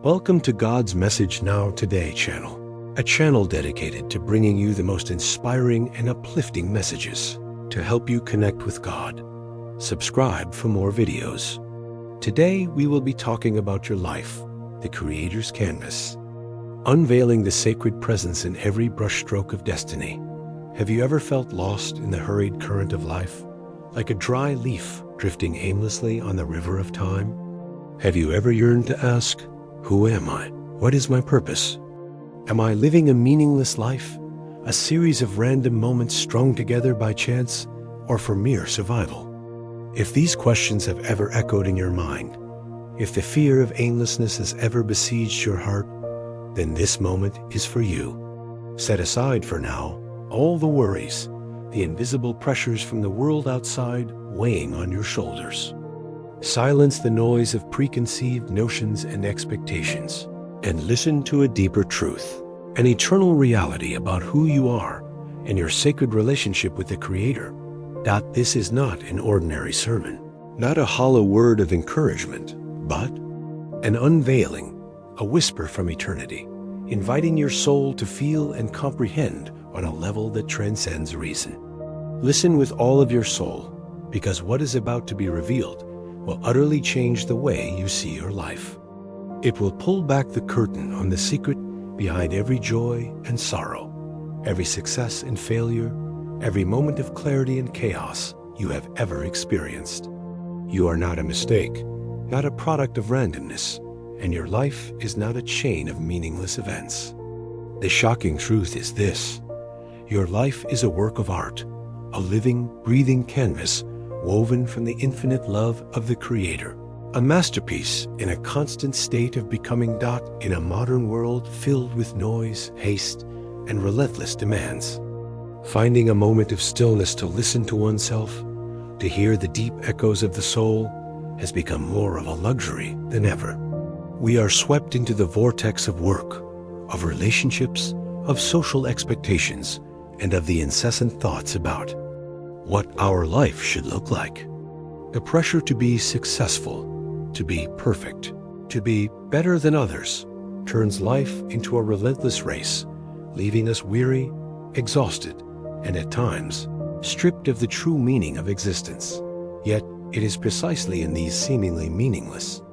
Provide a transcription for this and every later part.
Welcome to God's Message Now Today channel, a channel dedicated to bringing you the most inspiring and uplifting messages to help you connect with God. Subscribe for more videos. Today we will be talking about your life, the Creator's canvas, unveiling the sacred presence in every brushstroke of destiny. Have you ever felt lost in the hurried current of life, like a dry leaf drifting aimlessly on the river of time? Have you ever yearned to ask, who am I? What is my purpose? Am I living a meaningless life, a series of random moments strung together by chance, or for mere survival? If these questions have ever echoed in your mind, if the fear of aimlessness has ever besieged your heart, then this moment is for you. Set aside for now all the worries, the invisible pressures from the world outside weighing on your shoulders. Silence the noise of preconceived notions and expectations, and listen to a deeper truth, an eternal reality about who you are and your sacred relationship with the Creator. This is not an ordinary sermon, not a hollow word of encouragement, but an unveiling, a whisper from eternity, inviting your soul to feel and comprehend on a level that transcends reason. Listen with all of your soul, because what is about to be revealed will utterly change the way you see your life. It will pull back the curtain on the secret behind every joy and sorrow, every success and failure, every moment of clarity and chaos you have ever experienced. You are not a mistake, not a product of randomness, and your life is not a chain of meaningless events. The shocking truth is this: your life is a work of art, a living, breathing canvas woven from the infinite love of the Creator, a masterpiece in a constant state of becoming. In a modern world filled with noise, haste, and relentless demands, finding a moment of stillness to listen to oneself, to hear the deep echoes of the soul, has become more of a luxury than ever. We are swept into the vortex of work, of relationships, of social expectations, and of the incessant thoughts about what our life should look like. The pressure to be successful, to be perfect, to be better than others, turns life into a relentless race, leaving us weary, exhausted, and at times stripped of the true meaning of existence. Yet it is precisely in these seemingly meaningless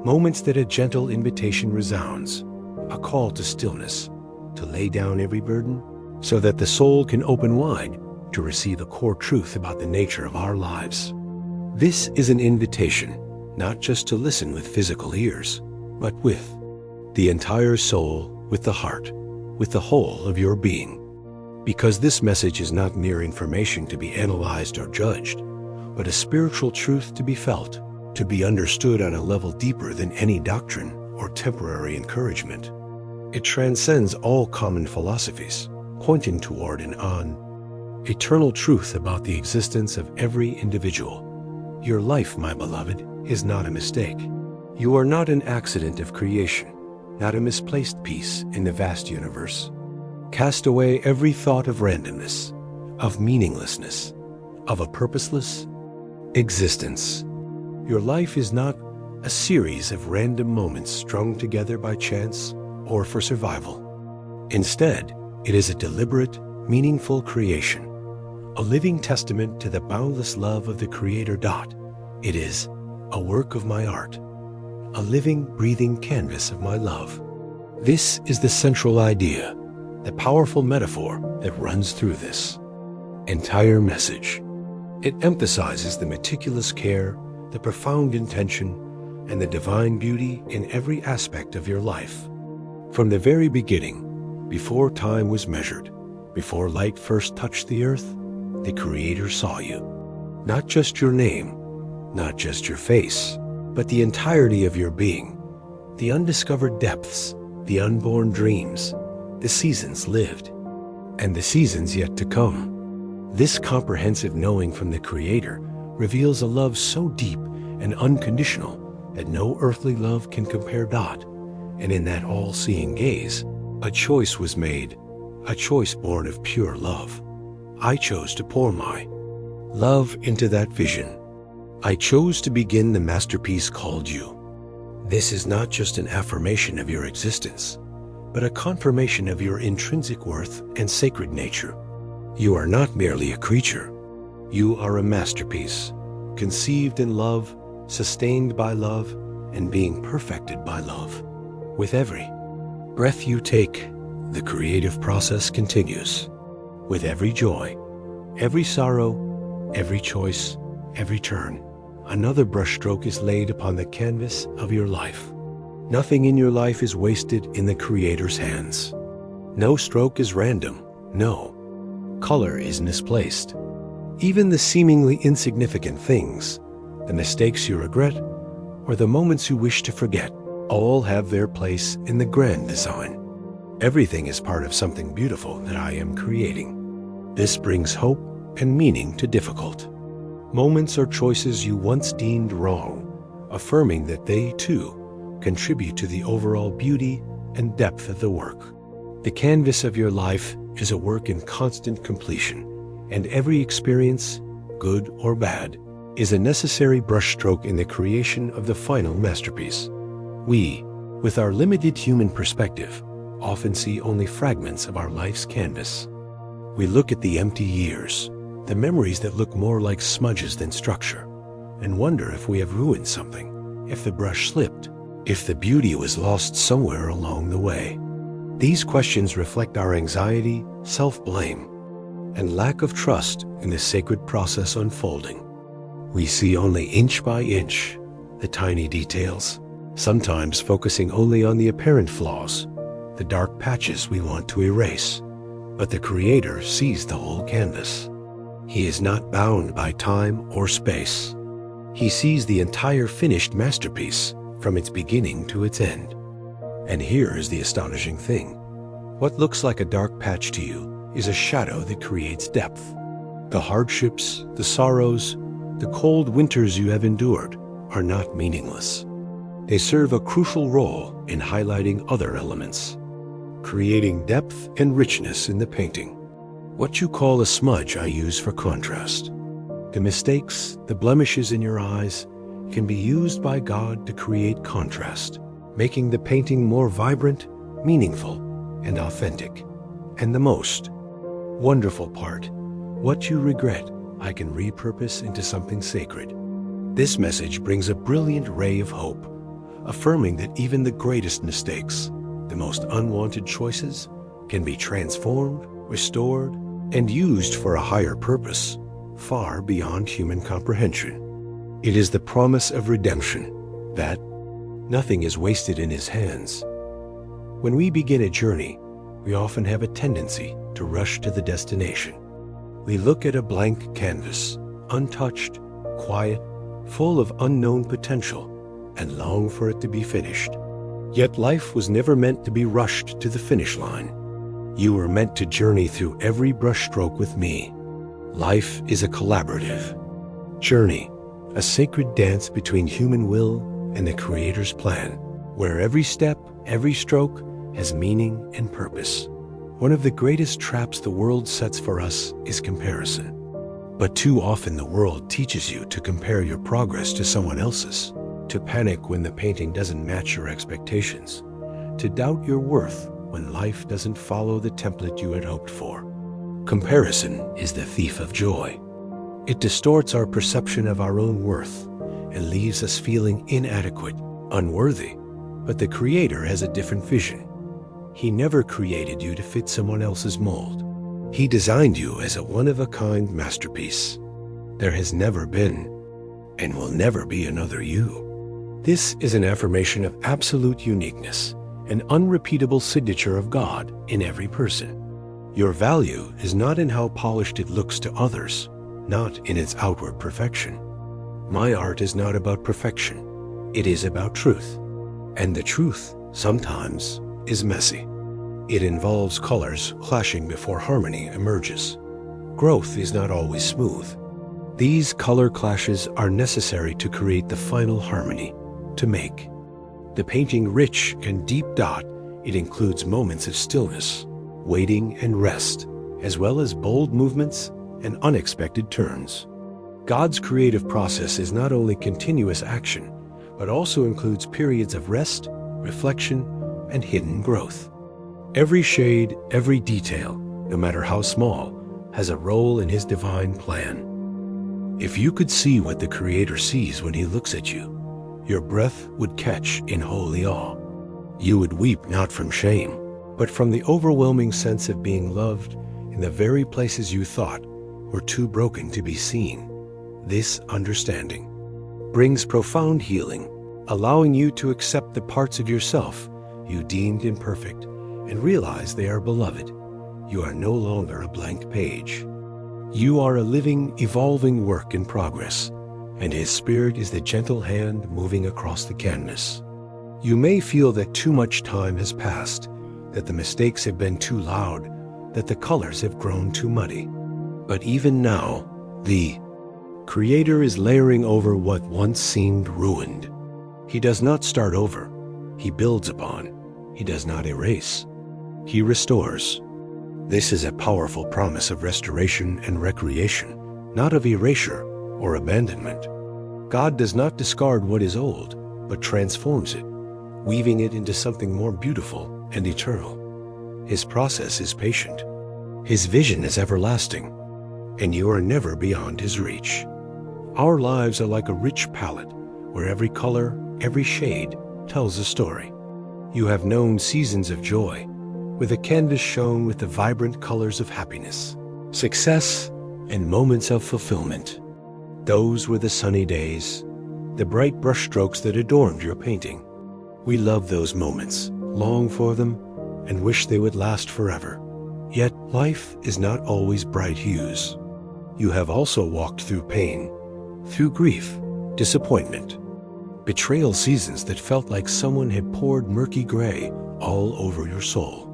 moments that a gentle invitation resounds, a call to stillness, to lay down every burden, so that the soul can open wide to receive a core truth about the nature of our lives. This is an invitation not just to listen with physical ears, but with the entire soul, with the heart, with the whole of your being. Because this message is not mere information to be analyzed or judged, but a spiritual truth to be felt, to be understood on a level deeper than any doctrine or temporary encouragement. It transcends all common philosophies, pointing toward an eternal truth about the existence of every individual. Your life, my beloved, is not a mistake. You are not an accident of creation, not a misplaced piece in the vast universe. Cast away every thought of randomness, of meaninglessness, of a purposeless existence. Your life is not a series of random moments strung together by chance or for survival. Instead, it is a deliberate, meaningful creation, a living testament to the boundless love of the Creator. It is a work of my art, a living, breathing canvas of my love. This is the central idea, the powerful metaphor that runs through this entire message. It emphasizes the meticulous care, the profound intention, and the divine beauty in every aspect of your life. From the very beginning, before time was measured, before light first touched the earth, the Creator saw you. Not just your name, not just your face, but the entirety of your being, the undiscovered depths, the unborn dreams, the seasons lived, and the seasons yet to come. This comprehensive knowing from the Creator reveals a love so deep and unconditional that no earthly love can compare. And in that all-seeing gaze, a choice was made, a choice born of pure love. I chose to pour my love into that vision. I chose to begin the masterpiece called you. This is not just an affirmation of your existence, but a confirmation of your intrinsic worth and sacred nature. You are not merely a creature. You are a masterpiece, conceived in love, sustained by love, and being perfected by love. With every breath you take, the creative process continues. With every joy, every sorrow, every choice, every turn, another brushstroke is laid upon the canvas of your life. Nothing in your life is wasted in the Creator's hands. No stroke is random. No color is misplaced. Even the seemingly insignificant things, the mistakes you regret, or the moments you wish to forget, all have their place in the grand design. Everything is part of something beautiful that I am creating. This brings hope and meaning to difficult moments or choices you once deemed wrong, affirming that they, too, contribute to the overall beauty and depth of the work. The canvas of your life is a work in constant completion, and every experience, good or bad, is a necessary brushstroke in the creation of the final masterpiece. We, with our limited human perspective, often see only fragments of our life's canvas. We look at the empty years, the memories that look more like smudges than structure, and wonder if we have ruined something, if the brush slipped, if the beauty was lost somewhere along the way. These questions reflect our anxiety, self-blame, and lack of trust in the sacred process unfolding. We see only inch by inch the tiny details, sometimes focusing only on the apparent flaws, the dark patches we want to erase. But the Creator sees the whole canvas. He is not bound by time or space. He sees the entire finished masterpiece from its beginning to its end. And here is the astonishing thing. What looks like a dark patch to you is a shadow that creates depth. The hardships, the sorrows, the cold winters you have endured are not meaningless. They serve a crucial role in highlighting other elements, creating depth and richness in the painting. What you call a smudge I use for contrast. The mistakes, the blemishes in your eyes can be used by God to create contrast, making the painting more vibrant, meaningful, and authentic. And the most wonderful part, what you regret, I can repurpose into something sacred. This message brings a brilliant ray of hope, affirming that even the greatest mistakes, the most unwanted choices, can be transformed, restored, and used for a higher purpose, far beyond human comprehension. It is the promise of redemption, that nothing is wasted in His hands. When we begin a journey, we often have a tendency to rush to the destination. We look at a blank canvas, untouched, quiet, full of unknown potential, and long for it to be finished. Yet life was never meant to be rushed to the finish line. You were meant to journey through every brushstroke with me. Life is a collaborative journey, a sacred dance between human will and the Creator's plan, where every step, every stroke has meaning and purpose. One of the greatest traps the world sets for us is comparison. But too often the world teaches you to compare your progress to someone else's, to panic when the painting doesn't match your expectations, to doubt your worth when life doesn't follow the template you had hoped for. Comparison is the thief of joy. It distorts our perception of our own worth and leaves us feeling inadequate, unworthy. But the Creator has a different vision. He never created you to fit someone else's mold. He designed you as a one-of-a-kind masterpiece. There has never been, and will never be, another you. This is an affirmation of absolute uniqueness, an unrepeatable signature of God in every person. Your value is not in how polished it looks to others, not in its outward perfection. My art is not about perfection. It is about truth. And the truth, sometimes, is messy. It involves colors clashing before harmony emerges. Growth is not always smooth. These color clashes are necessary to create the final harmony, to make the painting rich and deep. It includes moments of stillness, waiting and rest, as well as bold movements and unexpected turns. God's creative process is not only continuous action, but also includes periods of rest, reflection, and hidden growth. Every shade, every detail, no matter how small, has a role in his divine plan. If you could see what the Creator sees when he looks at you, your breath would catch in holy awe. You would weep not from shame, but from the overwhelming sense of being loved in the very places you thought were too broken to be seen. This understanding brings profound healing, allowing you to accept the parts of yourself you deemed imperfect and realize they are beloved. You are no longer a blank page. You are a living, evolving work in progress, and His Spirit is the gentle hand moving across the canvas. You may feel that too much time has passed, that the mistakes have been too loud, that the colors have grown too muddy. But even now, the Creator is layering over what once seemed ruined. He does not start over. He builds upon. He does not erase. He restores. This is a powerful promise of restoration and recreation, not of erasure or abandonment. God does not discard what is old, but transforms it, weaving it into something more beautiful and eternal. His process is patient. His vision is everlasting, and you are never beyond His reach. Our lives are like a rich palette, where every color, every shade tells a story. You have known seasons of joy, with a canvas shown with the vibrant colors of happiness, success, and moments of fulfillment. Those were the sunny days, the bright brushstrokes that adorned your painting. We love those moments, long for them, and wish they would last forever. Yet life is not always bright hues. You have also walked through pain, through grief, disappointment, betrayal seasons that felt like someone had poured murky gray all over your soul.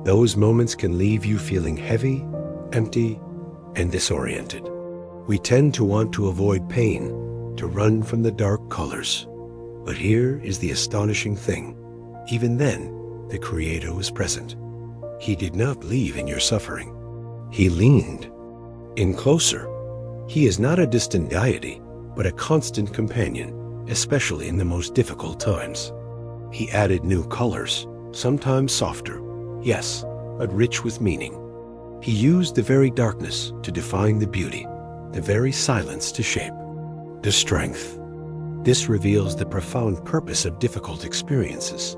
Those moments can leave you feeling heavy, empty, and disoriented. We tend to want to avoid pain, to run from the dark colors. But here is the astonishing thing. Even then, the Creator was present. He did not leave in your suffering. He leaned in closer. He is not a distant deity, but a constant companion, especially in the most difficult times. He added new colors, sometimes softer, yes, but rich with meaning. He used the very darkness to define the beauty, the very silence to shape the strength. This reveals the profound purpose of difficult experiences.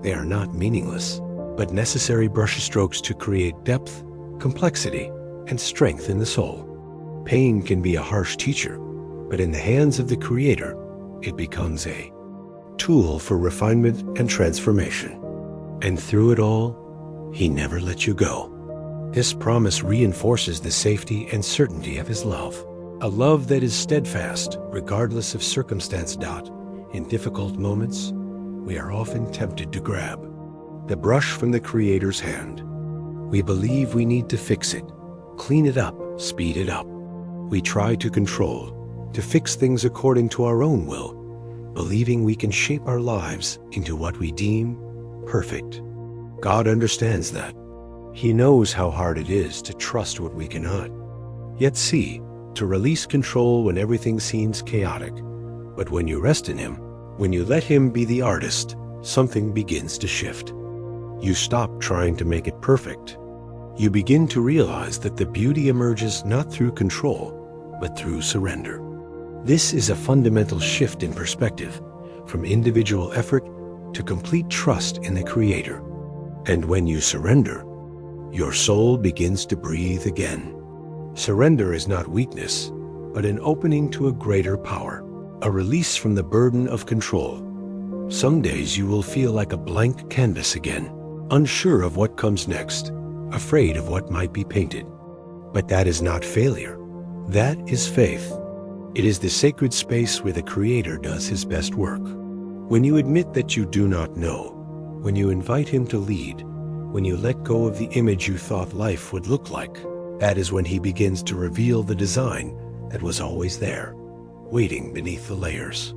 They are not meaningless, but necessary brushstrokes to create depth, complexity, and strength in the soul. Pain can be a harsh teacher, but in the hands of the Creator, it becomes a tool for refinement and transformation. And through it all, He never let you go. This promise reinforces the safety and certainty of His love, a love that is steadfast regardless of circumstance. In difficult moments, we are often tempted to grab the brush from the Creator's hand. We believe we need to fix it, clean it up, speed it up. We try to control, to fix things according to our own will, believing we can shape our lives into what we deem perfect. God understands that. He knows how hard it is to trust what we cannot. Yet see, to release control when everything seems chaotic. But when you rest in Him, when you let Him be the artist, something begins to shift. You stop trying to make it perfect. You begin to realize that the beauty emerges not through control, but through surrender. This is a fundamental shift in perspective, from individual effort to complete trust in the Creator. And when you surrender, your soul begins to breathe again. Surrender is not weakness, but an opening to a greater power, a release from the burden of control. Some days you will feel like a blank canvas again, unsure of what comes next, afraid of what might be painted. But that is not failure. That is faith. It is the sacred space where the Creator does His best work. When you admit that you do not know, when you invite Him to lead, when you let go of the image you thought life would look like, that is when He begins to reveal the design that was always there, waiting beneath the layers.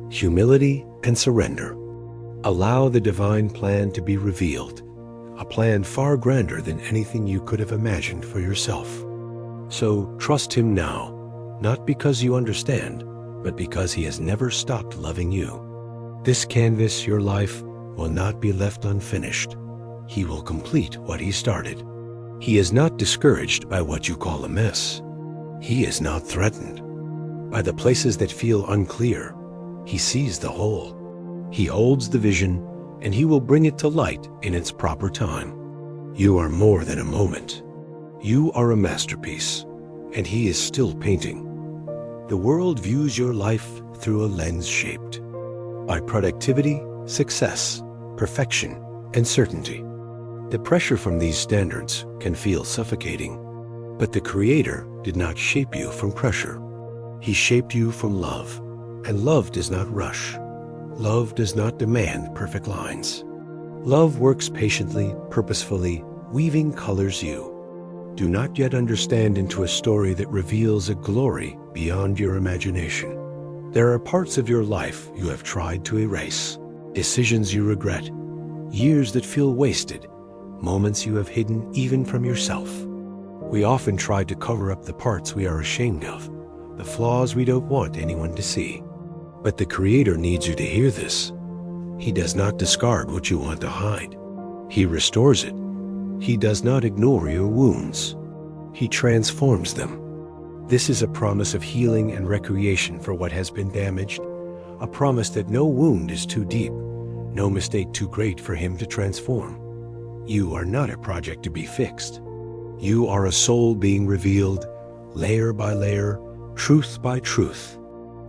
Humility and surrender. Allow the divine plan to be revealed, a plan far grander than anything you could have imagined for yourself. So trust Him now, not because you understand, but because He has never stopped loving you. This canvas, your life, will not be left unfinished. He will complete what he started. He is not discouraged by what you call a mess. He is not threatened by the places that feel unclear. He sees the whole. He holds the vision, and he will bring it to light in its proper time. You are more than a moment. You are a masterpiece, and he is still painting. The world views your life through a lens shaped by productivity, success, perfection, and certainty. The pressure from these standards can feel suffocating, but the Creator did not shape you from pressure. He shaped you from love, and love does not rush. Love does not demand perfect lines. Love works patiently, purposefully, weaving colors you do not yet understand into a story that reveals a glory beyond your imagination. There are parts of your life you have tried to erase, decisions you regret, years that feel wasted, moments you have hidden even from yourself. We often try to cover up the parts we are ashamed of, the flaws we don't want anyone to see. But the Creator needs you to hear this. He does not discard what you want to hide. He restores it. He does not ignore your wounds. He transforms them. This is a promise of healing and recreation for what has been damaged, a promise that no wound is too deep, no mistake too great for him to transform. You are not a project to be fixed. You are a soul being revealed, layer by layer, truth by truth,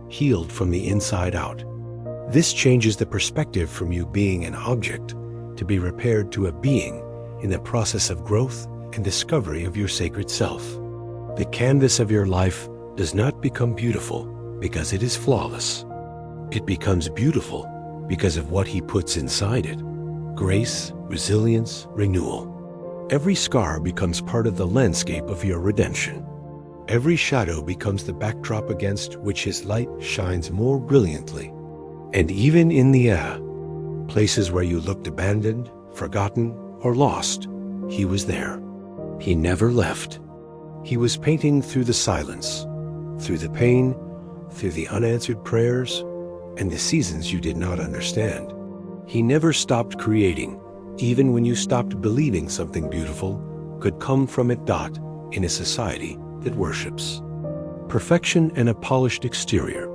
healed from the inside out. This changes the perspective from you being an object to be repaired to a being in the process of growth and discovery of your sacred self. The canvas of your life does not become beautiful because it is flawless. It becomes beautiful because of what he puts inside it: grace, resilience, renewal. Every scar becomes part of the landscape of your redemption. Every shadow becomes the backdrop against which his light shines more brilliantly. And even in the places where you looked abandoned, forgotten, or lost, he was there. He never left. He was painting through the silence, through the pain, through the unanswered prayers, and the seasons you did not understand. He never stopped creating, even when you stopped believing something beautiful could come from it. In a society that worships perfection and a polished exterior,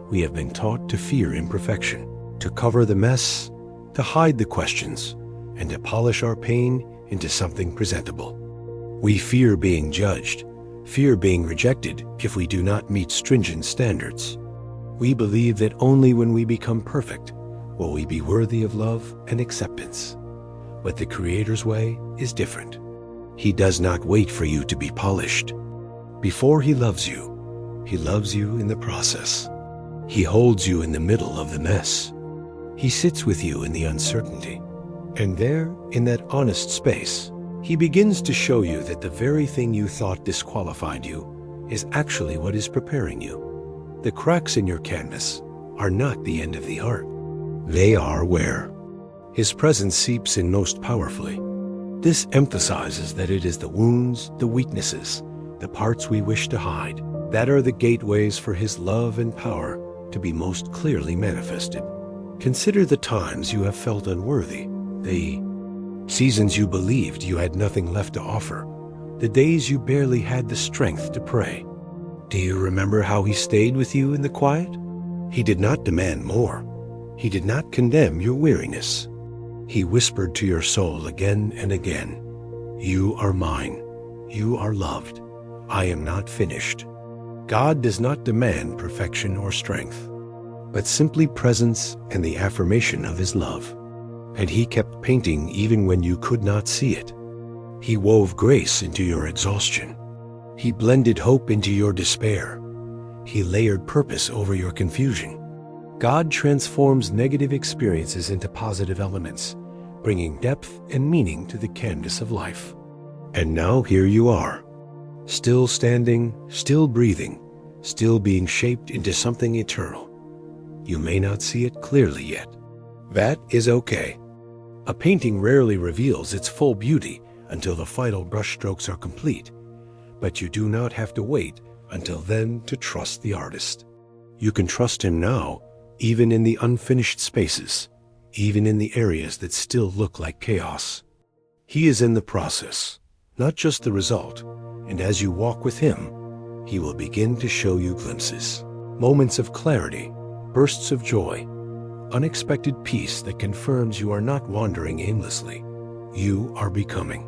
we have been taught to fear imperfection, to cover the mess, to hide the questions, and to polish our pain into something presentable. We fear being judged, fear being rejected if we do not meet stringent standards. We believe that only when we become perfect will we be worthy of love and acceptance. But the Creator's way is different. He does not wait for you to be polished. Before he loves you in the process. He holds you in the middle of the mess. He sits with you in the uncertainty. And there, in that honest space, he begins to show you that the very thing you thought disqualified you is actually what is preparing you. The cracks in your canvas are not the end of the art. They are where his presence seeps in most powerfully. This emphasizes that it is the wounds, the weaknesses, the parts we wish to hide, that are the gateways for his love and power to be most clearly manifested. Consider the times you have felt unworthy, the seasons you believed you had nothing left to offer, the days you barely had the strength to pray. Do you remember how he stayed with you in the quiet? He did not demand more. He did not condemn your weariness. He whispered to your soul again and again, "You are mine. You are loved. I am not finished." God does not demand perfection or strength, but simply presence and the affirmation of his love. And he kept painting even when you could not see it. He wove grace into your exhaustion. He blended hope into your despair. He layered purpose over your confusion. God transforms negative experiences into positive elements, bringing depth and meaning to the canvas of life. And now here you are, still standing, still breathing, still being shaped into something eternal. You may not see it clearly yet. That is okay. A painting rarely reveals its full beauty until the final brushstrokes are complete, but you do not have to wait until then to trust the artist. You can trust him now even in the unfinished spaces, even in the areas that still look like chaos. He is in the process, not just the result, and as you walk with him, he will begin to show you glimpses, moments of clarity, bursts of joy, unexpected peace that confirms you are not wandering aimlessly. You are becoming.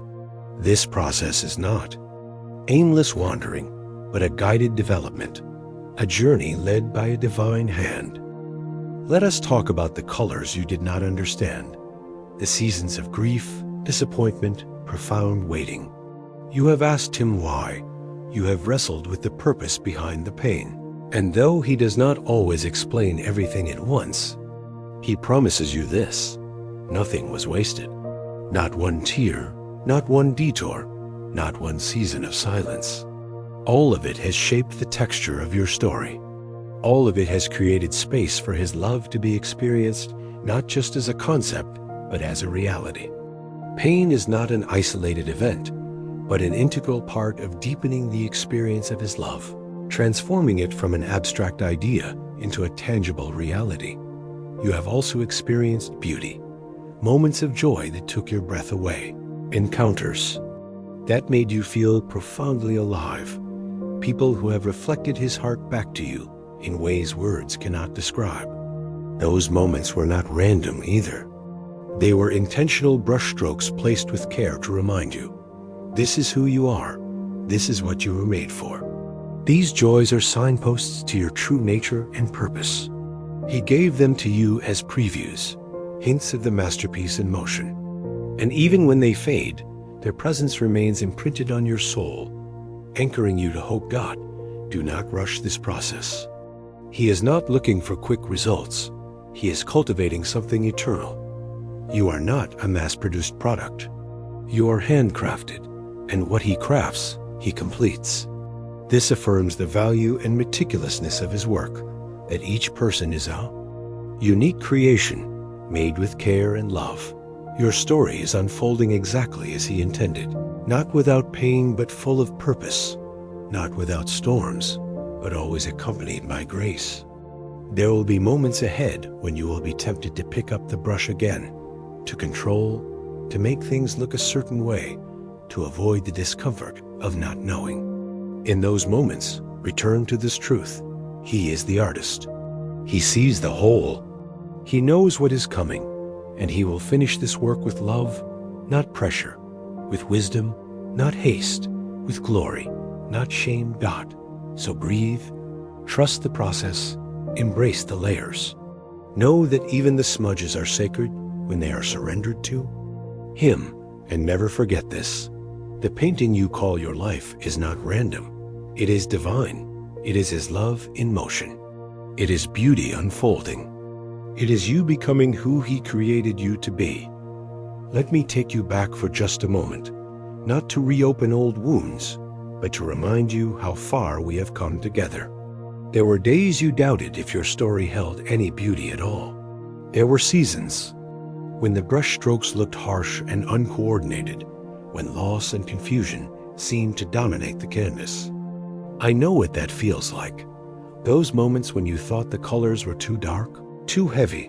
This process is not aimless wandering, but a guided development, a journey led by a divine hand. Let us talk about the colors you did not understand, the seasons of grief, disappointment, profound waiting. You have asked him why. You have wrestled with the purpose behind the pain. And though he does not always explain everything at once, he promises you this: nothing was wasted. Not one tear, not one detour, not one season of silence. All of it has shaped the texture of your story. All of it has created space for his love to be experienced, not just as a concept, but as a reality. Pain is not an isolated event, but an integral part of deepening the experience of his love, transforming it from an abstract idea into a tangible reality. You have also experienced beauty, moments of joy that took your breath away, encounters that made you feel profoundly alive, people who have reflected his heart back to you in ways words cannot describe. Those moments were not random either. They were intentional brushstrokes placed with care to remind you, this is who you are, this is what you were made for. These joys are signposts to your true nature and purpose. He gave them to you as previews, hints of the masterpiece in motion. And even when they fade, their presence remains imprinted on your soul, anchoring you to hope. God, do not rush this process. He is not looking for quick results. He is cultivating something eternal. You are not a mass-produced product. You are handcrafted, and what he crafts, he completes. This affirms the value and meticulousness of his work, that each person is a unique creation, made with care and love. Your story is unfolding exactly as he intended, not without pain but full of purpose, not without storms, but always accompanied by grace. There will be moments ahead when you will be tempted to pick up the brush again, to control, to make things look a certain way, to avoid the discomfort of not knowing. In those moments, return to this truth. He is the artist. He sees the whole. He knows what is coming, and he will finish this work with love, not pressure, with wisdom, not haste, with glory, not shame. God. So breathe, trust the process, embrace the layers. Know that even the smudges are sacred when they are surrendered to him, and never forget this. The painting you call your life is not random. It is divine. It is his love in motion. It is beauty unfolding. It is you becoming who he created you to be. Let me take you back for just a moment, not to reopen old wounds, but to remind you how far we have come together. There were days you doubted if your story held any beauty at all. There were seasons when the brushstrokes looked harsh and uncoordinated, when loss and confusion seemed to dominate the canvas. I know what that feels like. Those moments when you thought the colors were too dark, too heavy,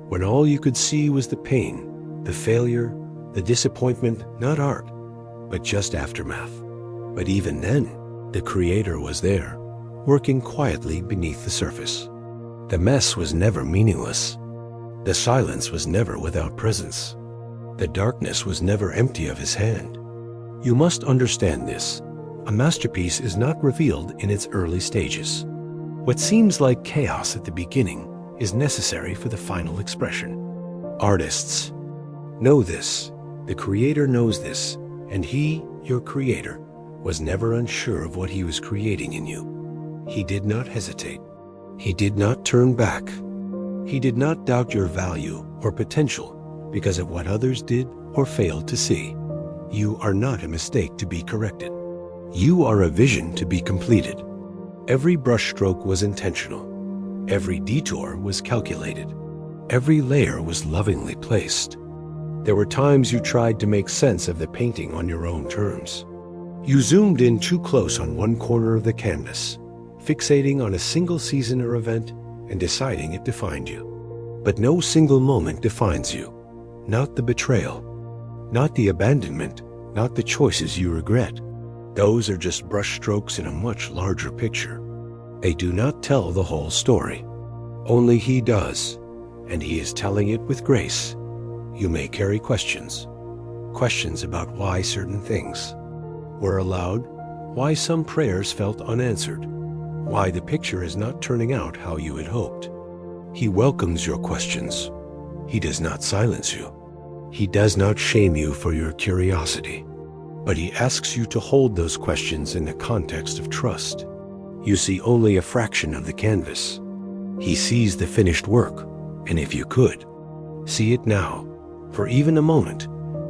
when all you could see was the pain, the failure, the disappointment, not art, but just aftermath. But even then, the Creator was there, working quietly beneath the surface. The mess was never meaningless. The silence was never without presence. The darkness was never empty of his hand. You must understand this. A masterpiece is not revealed in its early stages. What seems like chaos at the beginning is necessary for the final expression. Artists know this. The Creator knows this, and he, your Creator, was never unsure of what he was creating in you. He did not hesitate. He did not turn back. He did not doubt your value or potential because of what others did or failed to see. You are not a mistake to be corrected. You are a vision to be completed. Every brushstroke was intentional. Every detour was calculated. Every layer was lovingly placed. There were times you tried to make sense of the painting on your own terms. You zoomed in too close on one corner of the canvas, fixating on a single season or event and deciding it defined you. But no single moment defines you. Not the betrayal, not the abandonment, not the choices you regret. Those are just brushstrokes in a much larger picture. They do not tell the whole story. Only He does, and He is telling it with grace. You may carry questions about why certain things were allowed, why some prayers felt unanswered, why the picture is not turning out how you had hoped. He welcomes your questions. He does not silence you. He does not shame you for your curiosity, but He asks you to hold those questions in the context of trust. You see only a fraction of the canvas. He sees the finished work, and if you could, see it now, for even a moment.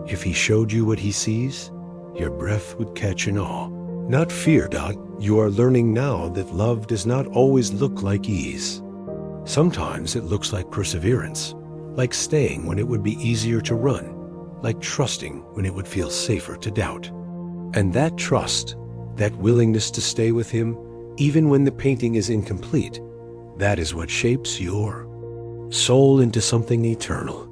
If He showed you what He sees, your breath would catch in awe. Not fear, you are learning now that love does not always look like ease. Sometimes it looks like perseverance, like staying when it would be easier to run, like trusting when it would feel safer to doubt. And that trust, that willingness to stay with Him, even when the painting is incomplete, that is what shapes your soul into something eternal.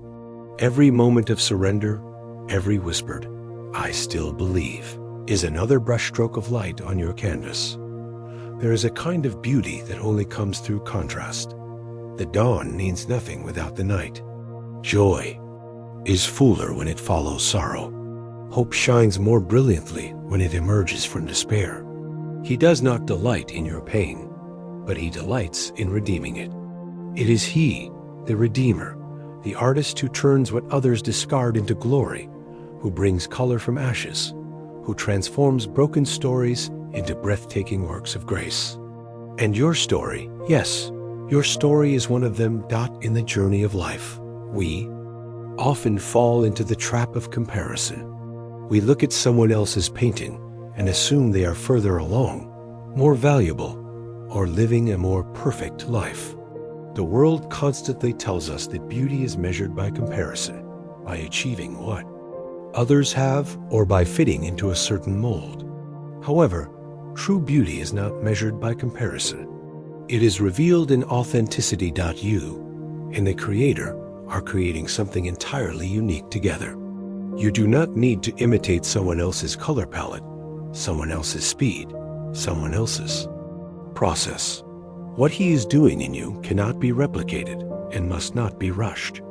Every moment of surrender, every whispered, "I still believe," is another brushstroke of light on your canvas. There is a kind of beauty that only comes through contrast. The dawn means nothing without the night. Joy is fuller when it follows sorrow. Hope shines more brilliantly when it emerges from despair. He does not delight in your pain, but He delights in redeeming it. It is He, the Redeemer, the artist who turns what others discard into glory, who brings color from ashes, who transforms broken stories into breathtaking works of grace. And your story, yes, your story is one of them. In the journey of life, we often fall into the trap of comparison. We look at someone else's painting and assume they are further along, more valuable, or living a more perfect life. The world constantly tells us that beauty is measured by comparison, by achieving what others have, or by fitting into a certain mold. However, true beauty is not measured by comparison. It is revealed in authenticity. You and the Creator are creating something entirely unique together. You do not need to imitate someone else's color palette, someone else's speed, someone else's process. What He is doing in you cannot be replicated and must not be rushed.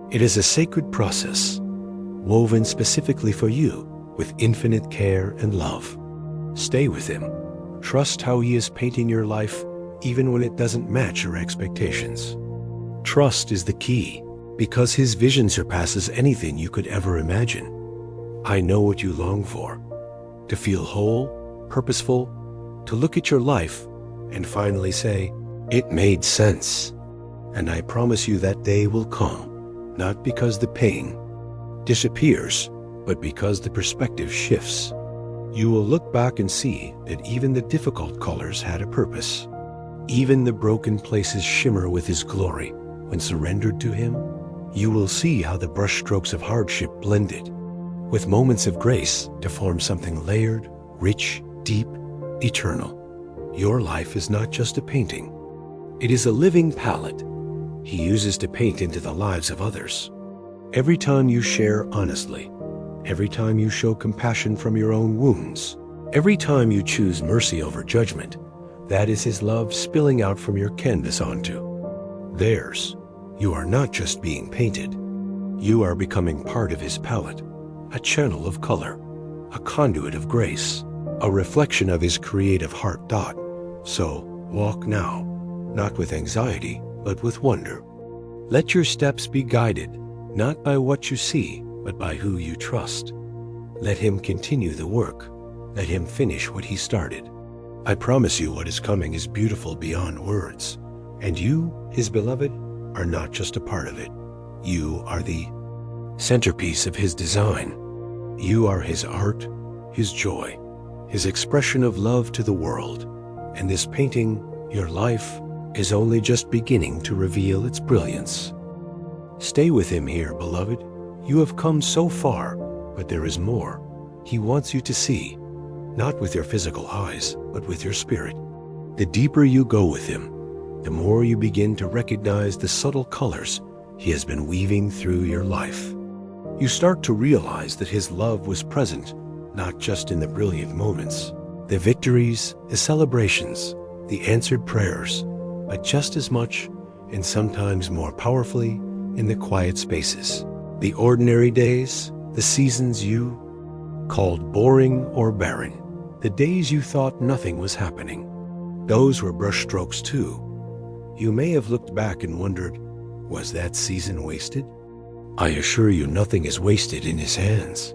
It is a sacred process, woven specifically for you with infinite care and love. Stay with Him. Trust how He is painting your life even when it doesn't match your expectations. Trust is the key, because His vision surpasses anything you could ever imagine. I know what you long for: to feel whole, purposeful, to look at your life and finally say, "It made sense." And I promise you that day will come, not because the pain disappears, but because the perspective shifts. You will look back and see that even the difficult colors had a purpose. Even the broken places shimmer with His glory. When surrendered to Him, you will see how the brushstrokes of hardship blended with moments of grace to form something layered, rich, deep, eternal. Your life is not just a painting. It is a living palette He uses to paint into the lives of others. Every time you share honestly, every time you show compassion from your own wounds, every time you choose mercy over judgment, that is His love spilling out from your canvas onto theirs. You are not just being painted. You are becoming part of His palette, a channel of color, a conduit of grace, a reflection of His creative heart. So, walk now, not with anxiety, but with wonder. Let your steps be guided, not by what you see, but by who you trust. Let Him continue the work. Let Him finish what He started. I promise you what is coming is beautiful beyond words. And you, His beloved, are not just a part of it. You are the centerpiece of His design. You are His art, His joy, His expression of love to the world. And this painting, your life, is only just beginning to reveal its brilliance. Stay with Him here, beloved. You have come so far, but there is more. He wants you to see, not with your physical eyes, but with your spirit. The deeper you go with Him, the more you begin to recognize the subtle colors he has been weaving through your life. You start to realize that his love was present not just in the brilliant moments, the victories, the celebrations, the answered prayers, but just as much, and sometimes more powerfully, in the quiet spaces, the ordinary days, the seasons you called boring or barren, the days you thought nothing was happening. Those were brushstrokes too. You may have looked back and wondered, was that season wasted? I assure you nothing is wasted in his hands.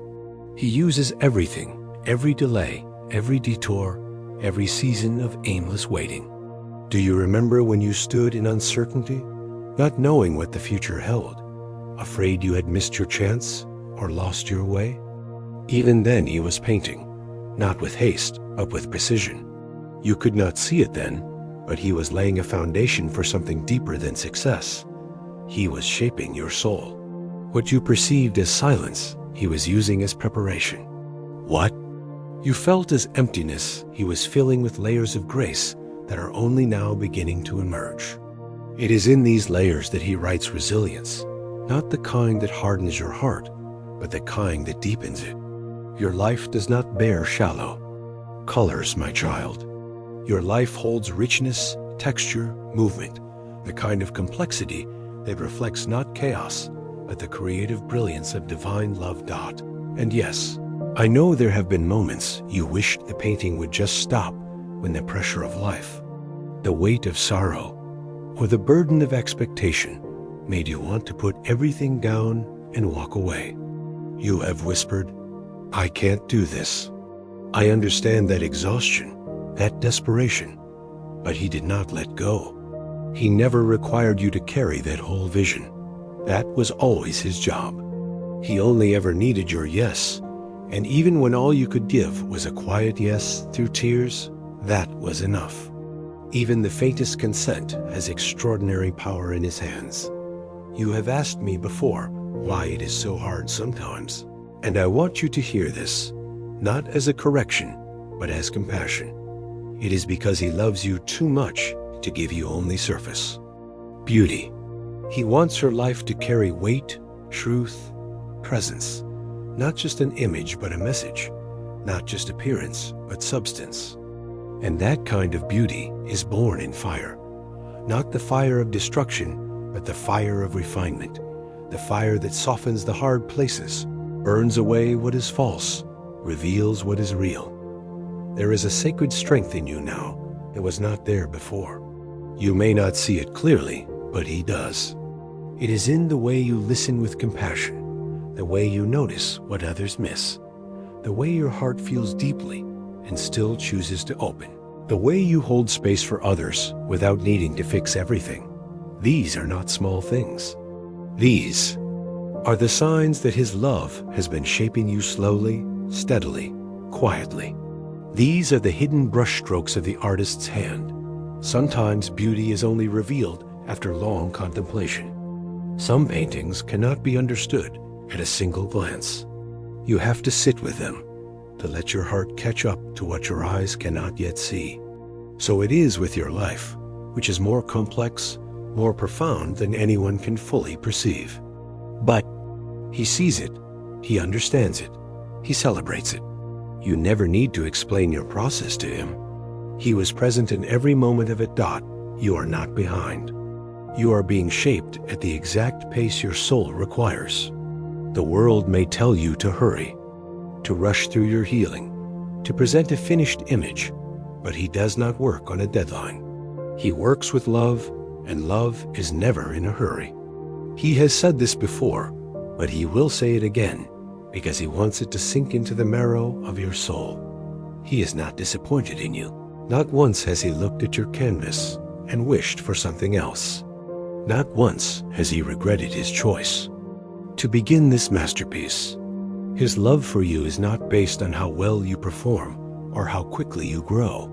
He uses everything, every delay, every detour, every season of aimless waiting. Do you remember when you stood in uncertainty, not knowing what the future held, afraid you had missed your chance or lost your way? Even then he was painting, not with haste, but with precision. You could not see it then, but he was laying a foundation for something deeper than success. He was shaping your soul. What you perceived as silence, he was using as preparation. What you felt as emptiness, he was filling with layers of grace that are only now beginning to emerge. It is in these layers that he writes resilience, not the kind that hardens your heart, but the kind that deepens it. Your life does not bear shallow colors, my child. Your life holds richness, texture, movement, the kind of complexity that reflects not chaos, but the creative brilliance of divine love. And yes, I know there have been moments you wished the painting would just stop when the pressure of life, the weight of sorrow, or the burden of expectation made you want to put everything down and walk away. You have whispered, I can't do this. I understand that exhaustion, that desperation, but he did not let go. He never required you to carry that whole vision. That was always his job. He only ever needed your yes, and even when all you could give was a quiet yes through tears, that was enough. Even the faintest consent has extraordinary power in his hands. You have asked me before why it is so hard sometimes, and I want you to hear this, not as a correction, but as compassion. It is because he loves you too much to give you only surface. Beauty. He wants her life to carry weight, truth, presence, not just an image but a message, not just appearance but substance. And that kind of beauty is born in fire, not the fire of destruction, but the fire of refinement, the fire that softens the hard places, burns away what is false, reveals what is real. There is a sacred strength in you now that was not there before. You may not see it clearly, but he does. It is in the way you listen with compassion, the way you notice what others miss, the way your heart feels deeply and still chooses to open, the way you hold space for others without needing to fix everything. These are not small things. These are the signs that his love has been shaping you slowly, steadily, quietly. These are the hidden brushstrokes of the artist's hand. Sometimes beauty is only revealed after long contemplation. Some paintings cannot be understood at a single glance. You have to sit with them, to let your heart catch up to what your eyes cannot yet see. So it is with your life, which is more complex, more profound than anyone can fully perceive. But he sees it, he understands it, he celebrates it. You never need to explain your process to him. He was present in every moment of it. You are not behind. You are being shaped at the exact pace your soul requires. The world may tell you to hurry, to rush through your healing, to present a finished image, but he does not work on a deadline. He works with love, and love is never in a hurry. He has said this before, but he will say it again, because he wants it to sink into the marrow of your soul. He is not disappointed in you. Not once has he looked at your canvas and wished for something else. Not once has he regretted his choice. To begin this masterpiece, his love for you is not based on how well you perform or how quickly you grow.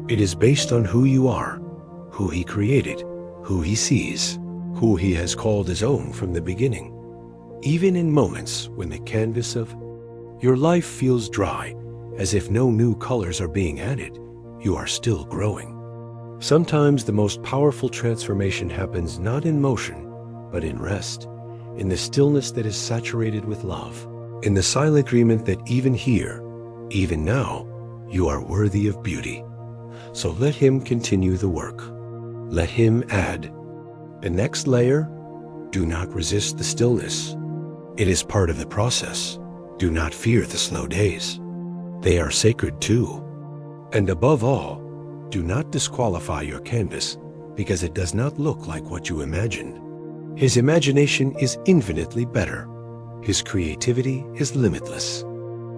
It is based on who you are, who he created, who he sees, who he has called his own from the beginning. Even in moments when the canvas of your life feels dry, as if no new colors are being added, you are still growing. Sometimes the most powerful transformation happens not in motion, but in rest, in the stillness that is saturated with love, in the silent agreement that even here, even now, you are worthy of beauty. So let him continue the work. Let him add. The next layer, do not resist the stillness. It is part of the process. Do not fear the slow days. They are sacred too. And above all, do not disqualify your canvas because it does not look like what you imagined. His imagination is infinitely better. His creativity is limitless.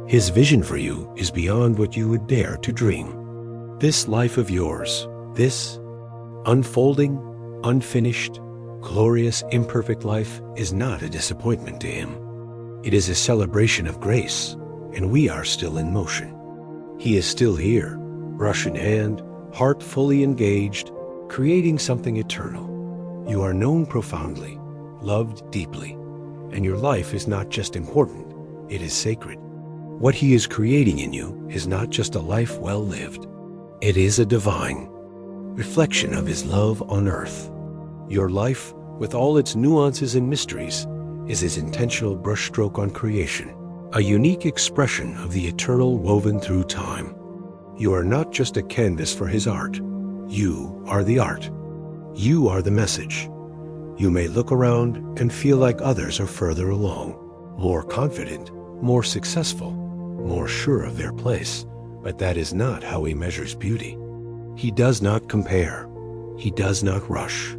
His vision for you is beyond what you would dare to dream. This life of yours, this unfolding, unfinished, glorious, imperfect life is not a disappointment to him. It is a celebration of grace, and we are still in motion. He is still here, brush in hand, heart fully engaged, creating something eternal. You are known profoundly, loved deeply, and your life is not just important, it is sacred. What he is creating in you is not just a life well lived. It is a divine reflection of his love on earth. Your life, with all its nuances and mysteries, is his intentional brushstroke on creation, a unique expression of the eternal woven through time. You are not just a canvas for his art. You are the art. You are the message. You may look around and feel like others are further along, more confident, more successful, more sure of their place, but that is not how he measures beauty. He does not compare. He does not rush.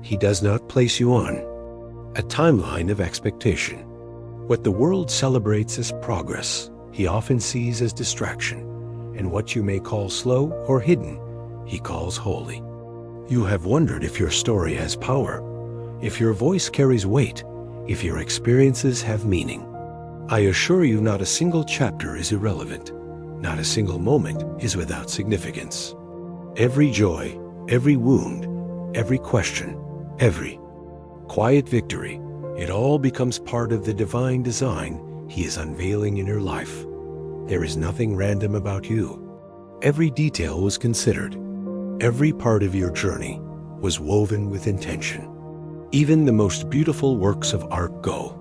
He does not place you on a timeline of expectation. What the world celebrates as progress, he often sees as distraction, and what you may call slow or hidden, he calls holy. You have wondered if your story has power, if your voice carries weight, if your experiences have meaning. I assure you not a single chapter is irrelevant. Not a single moment is without significance. Every joy, every wound, every question, every quiet victory, it all becomes part of the divine design he is unveiling in your life. There is nothing random about you. Every detail was considered. Every part of your journey was woven with intention. Even the most beautiful works of art go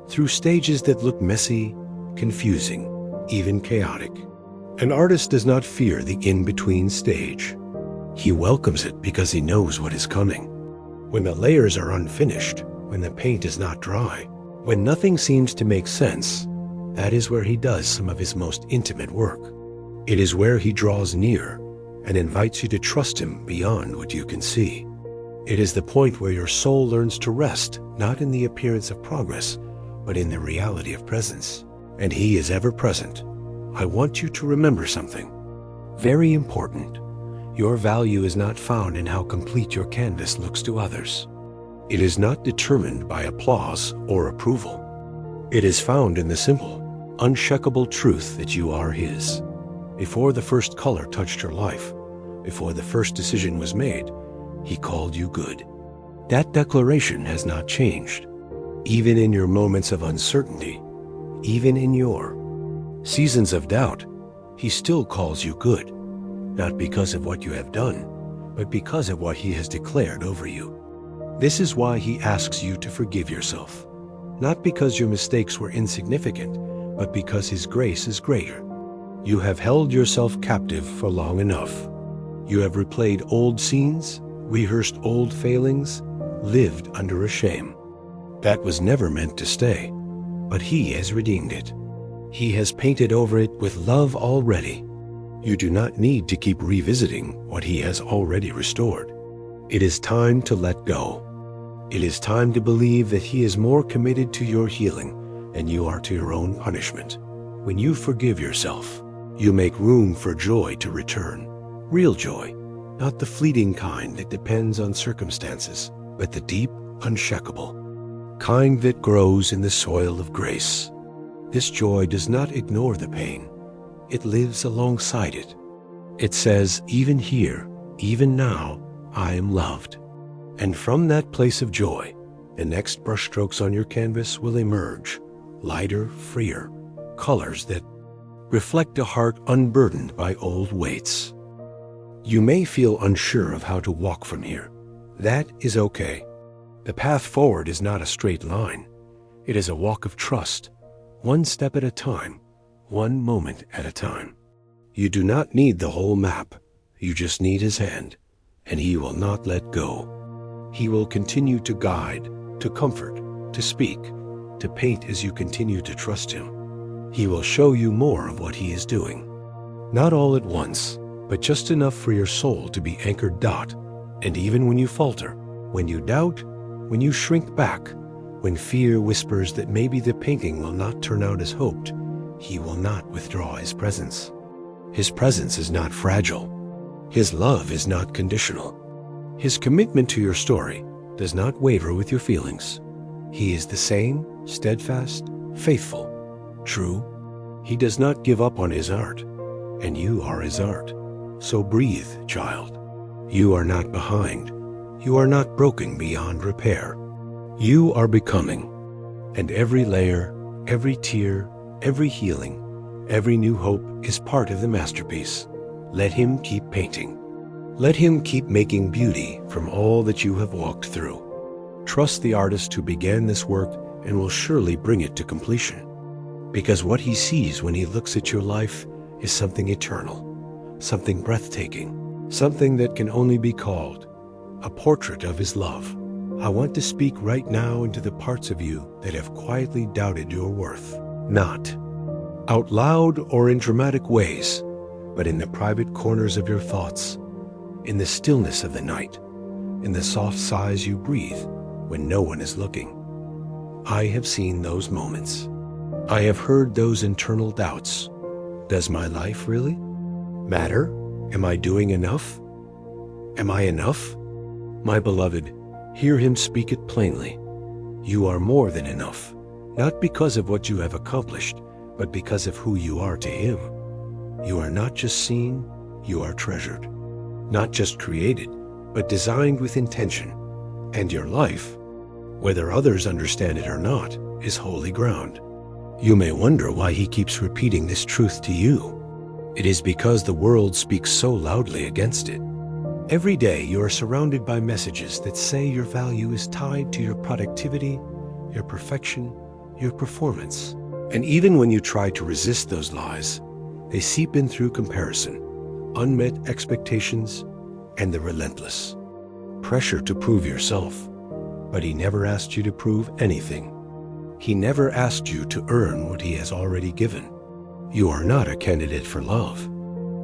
through stages that look messy, confusing, even chaotic. An artist does not fear the in-between stage. He welcomes it because he knows what is coming. When the layers are unfinished, when the paint is not dry, when nothing seems to make sense, that is where he does some of his most intimate work. It is where he draws near and invites you to trust him beyond what you can see. It is the point where your soul learns to rest, not in the appearance of progress, but in the reality of presence. And he is ever present. I want you to remember something very important. Your value is not found in how complete your canvas looks to others. It is not determined by applause or approval. It is found in the simple, unshakable truth that you are his. Before the first color touched your life, before the first decision was made, he called you good. That declaration has not changed. Even in your moments of uncertainty, even in your seasons of doubt, he still calls you good, not because of what you have done, but because of what he has declared over you. This is why he asks you to forgive yourself, not because your mistakes were insignificant, but because his grace is greater. You have held yourself captive for long enough. You have replayed old scenes, rehearsed old failings, lived under a shame. That was never meant to stay, but he has redeemed it. He has painted over it with love already. You do not need to keep revisiting what he has already restored. It is time to let go. It is time to believe that he is more committed to your healing than you are to your own punishment. When you forgive yourself, you make room for joy to return. Real joy, not the fleeting kind that depends on circumstances, but the deep, unshakable kind that grows in the soil of grace. This joy does not ignore the pain. It lives alongside it. It says, even here, even now, I am loved. And from that place of joy, the next brushstrokes on your canvas will emerge, lighter, freer, colors that reflect a heart unburdened by old weights. You may feel unsure of how to walk from here. That is okay. The path forward is not a straight line. It is a walk of trust, one step at a time, one moment at a time. You do not need the whole map. You just need his hand, and he will not let go. He will continue to guide, to comfort, to speak, to paint as you continue to trust him. He will show you more of what he is doing. Not all at once, but just enough for your soul to be anchored. And even when you falter, when you doubt, when you shrink back, when fear whispers that maybe the painting will not turn out as hoped, he will not withdraw his presence. His presence is not fragile. His love is not conditional. His commitment to your story does not waver with your feelings. He is the same, steadfast, faithful, true. He does not give up on his art, and you are his art. So breathe, child. You are not behind. You are not broken beyond repair. You are becoming. And every layer, every tear, every healing, every new hope is part of the masterpiece. Let him keep painting. Let him keep making beauty from all that you have walked through. Trust the artist who began this work and will surely bring it to completion. Because what he sees when he looks at your life is something eternal, something breathtaking, something that can only be called a portrait of his love. I want to speak right now into the parts of you that have quietly doubted your worth. Not out loud or in dramatic ways, but in the private corners of your thoughts, in the stillness of the night, in the soft sighs you breathe when no one is looking. I have seen those moments. I have heard those internal doubts. Does my life really matter? Am I doing enough? Am I enough? My beloved, hear him speak it plainly. You are more than enough, not because of what you have accomplished, but because of who you are to him. You are not just seen, you are treasured. Not just created, but designed with intention. And your life, whether others understand it or not, is holy ground. You may wonder why he keeps repeating this truth to you. It is because the world speaks so loudly against it. Every day you are surrounded by messages that say your value is tied to your productivity, your perfection, your performance. And even when you try to resist those lies, they seep in through comparison, unmet expectations, and the relentless pressure to prove yourself. But he never asked you to prove anything. He never asked you to earn what he has already given. You are not a candidate for love.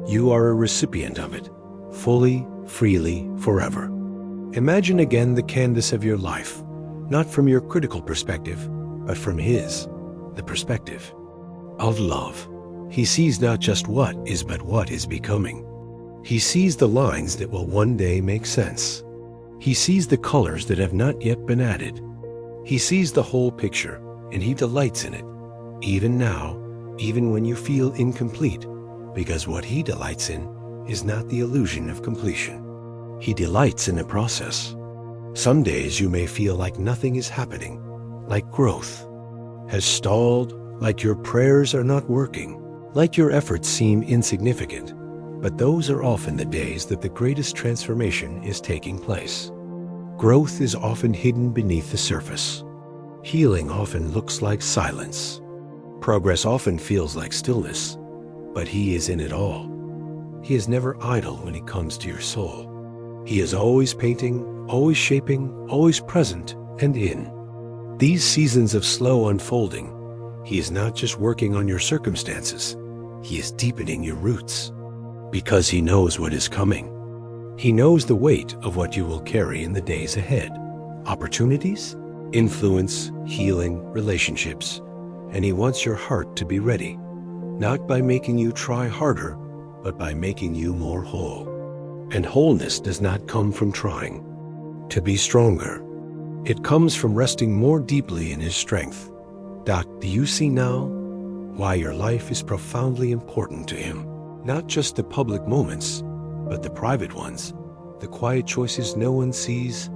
You are a recipient of it, fully, freely, forever. Imagine again the canvas of your life, not from your critical perspective, but from his, the perspective of love. He sees not just what is, but what is becoming. He sees the lines that will one day make sense. He sees the colors that have not yet been added. He sees the whole picture, and he delights in it, even now, even when you feel incomplete, because what he delights in is not the illusion of completion. He delights in the process. Some days you may feel like nothing is happening, like growth has stalled, like your prayers are not working, like your efforts seem insignificant. But those are often the days that the greatest transformation is taking place. Growth is often hidden beneath the surface. Healing often looks like silence. Progress often feels like stillness, but he is in it all. He is never idle when it comes to your soul. He is always painting, always shaping, always present and in. These seasons of slow unfolding, he is not just working on your circumstances, he is deepening your roots. Because he knows what is coming. He knows the weight of what you will carry in the days ahead. Opportunities, influence, healing, relationships. And he wants your heart to be ready, not by making you try harder, but by making you more whole. And wholeness does not come from trying to be stronger. It comes from resting more deeply in his strength. Do you see now why your life is profoundly important to him? Not just the public moments, but the private ones, the quiet choices no one sees,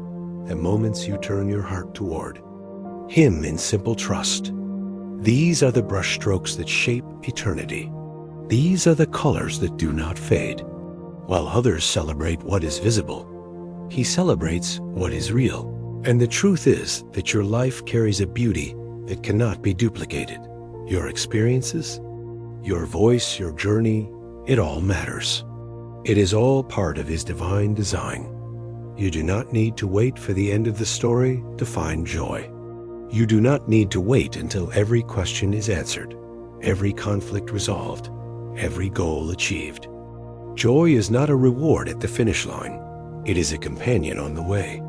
the moments you turn your heart toward him in simple trust. These are the brushstrokes that shape eternity. These are the colors that do not fade. While others celebrate what is visible, he celebrates what is real. And the truth is that your life carries a beauty that cannot be duplicated. Your experiences, your voice, your journey, it all matters. It is all part of his divine design. You do not need to wait for the end of the story to find joy. You do not need to wait until every question is answered, every conflict resolved, every goal achieved. Joy is not a reward at the finish line. It is a companion on the way.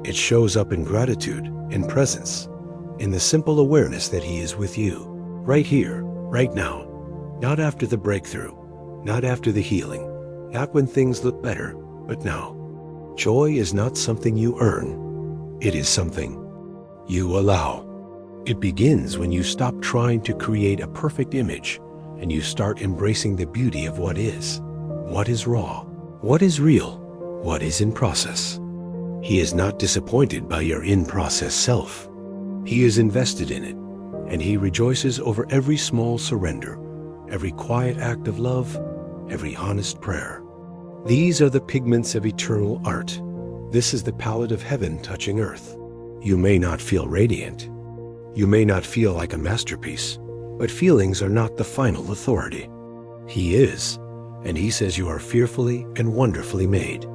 It shows up in gratitude, in presence, in the simple awareness that he is with you, right here, right now, not after the breakthrough, not after the healing, not when things look better, but now. Joy is not something you earn. It is something you allow. It begins when you stop trying to create a perfect image and you start embracing the beauty of what is raw, what is real, what is in process. He is not disappointed by your in-process self. He is invested in it, and he rejoices over every small surrender, every quiet act of love, every honest prayer. These are the pigments of eternal art. This is the palette of heaven touching earth. You may not feel radiant. You may not feel like a masterpiece, but feelings are not the final authority. He is, and he says you are fearfully and wonderfully made.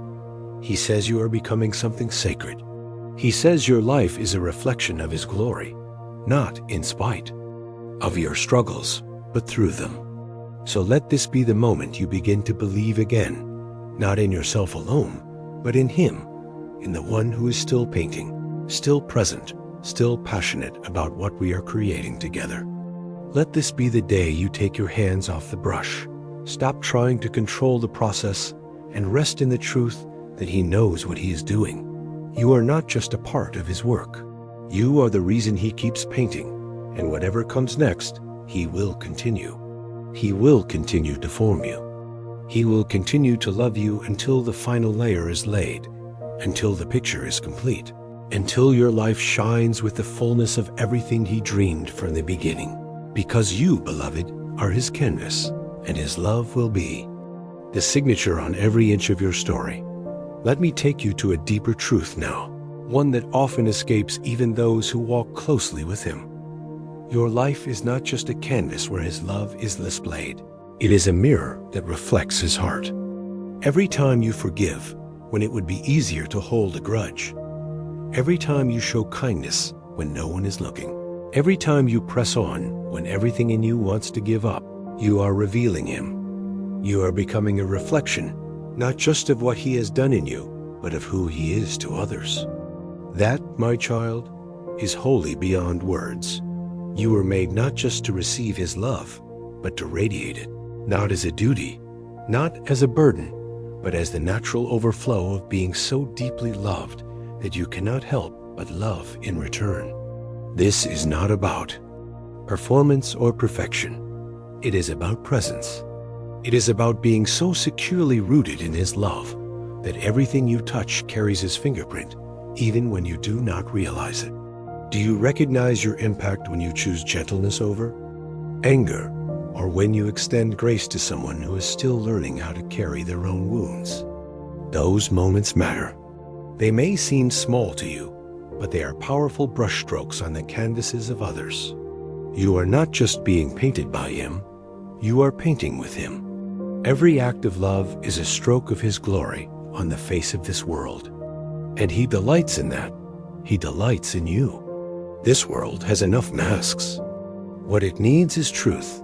He says you are becoming something sacred. He says your life is a reflection of his glory, not in spite of your struggles, but through them. So let this be the moment you begin to believe again, not in yourself alone, but in him, in the one who is still painting, still present, still passionate about what we are creating together. Let this be the day you take your hands off the brush, stop trying to control the process, and rest in the truth that he knows what he is doing. You are not just a part of his work. You are the reason he keeps painting, and whatever comes next, he will continue. He will continue to form you. He will continue to love you until the final layer is laid, until the picture is complete, until your life shines with the fullness of everything he dreamed from the beginning. Because you, beloved, are his canvas, and his love will be the signature on every inch of your story. Let me take you to a deeper truth now, one that often escapes even those who walk closely with him. Your life is not just a canvas where his love is displayed. It is a mirror that reflects his heart. Every time you forgive when it would be easier to hold a grudge, every time you show kindness when no one is looking, every time you press on when everything in you wants to give up, you are revealing him. You are becoming a reflection, not just of what he has done in you, but of who he is to others. That, my child, is wholly beyond words. You were made not just to receive his love, but to radiate it, not as a duty, not as a burden, but as the natural overflow of being so deeply loved that you cannot help but love in return. This is not about performance or perfection. It is about presence. It is about being so securely rooted in his love that everything you touch carries his fingerprint, even when you do not realize it. Do you recognize your impact when you choose gentleness over anger, or when you extend grace to someone who is still learning how to carry their own wounds? Those moments matter. They may seem small to you, but they are powerful brushstrokes on the canvases of others. You are not just being painted by him, you are painting with him. Every act of love is a stroke of his glory on the face of this world. And he delights in that. He delights in you. This world has enough masks. What it needs is truth.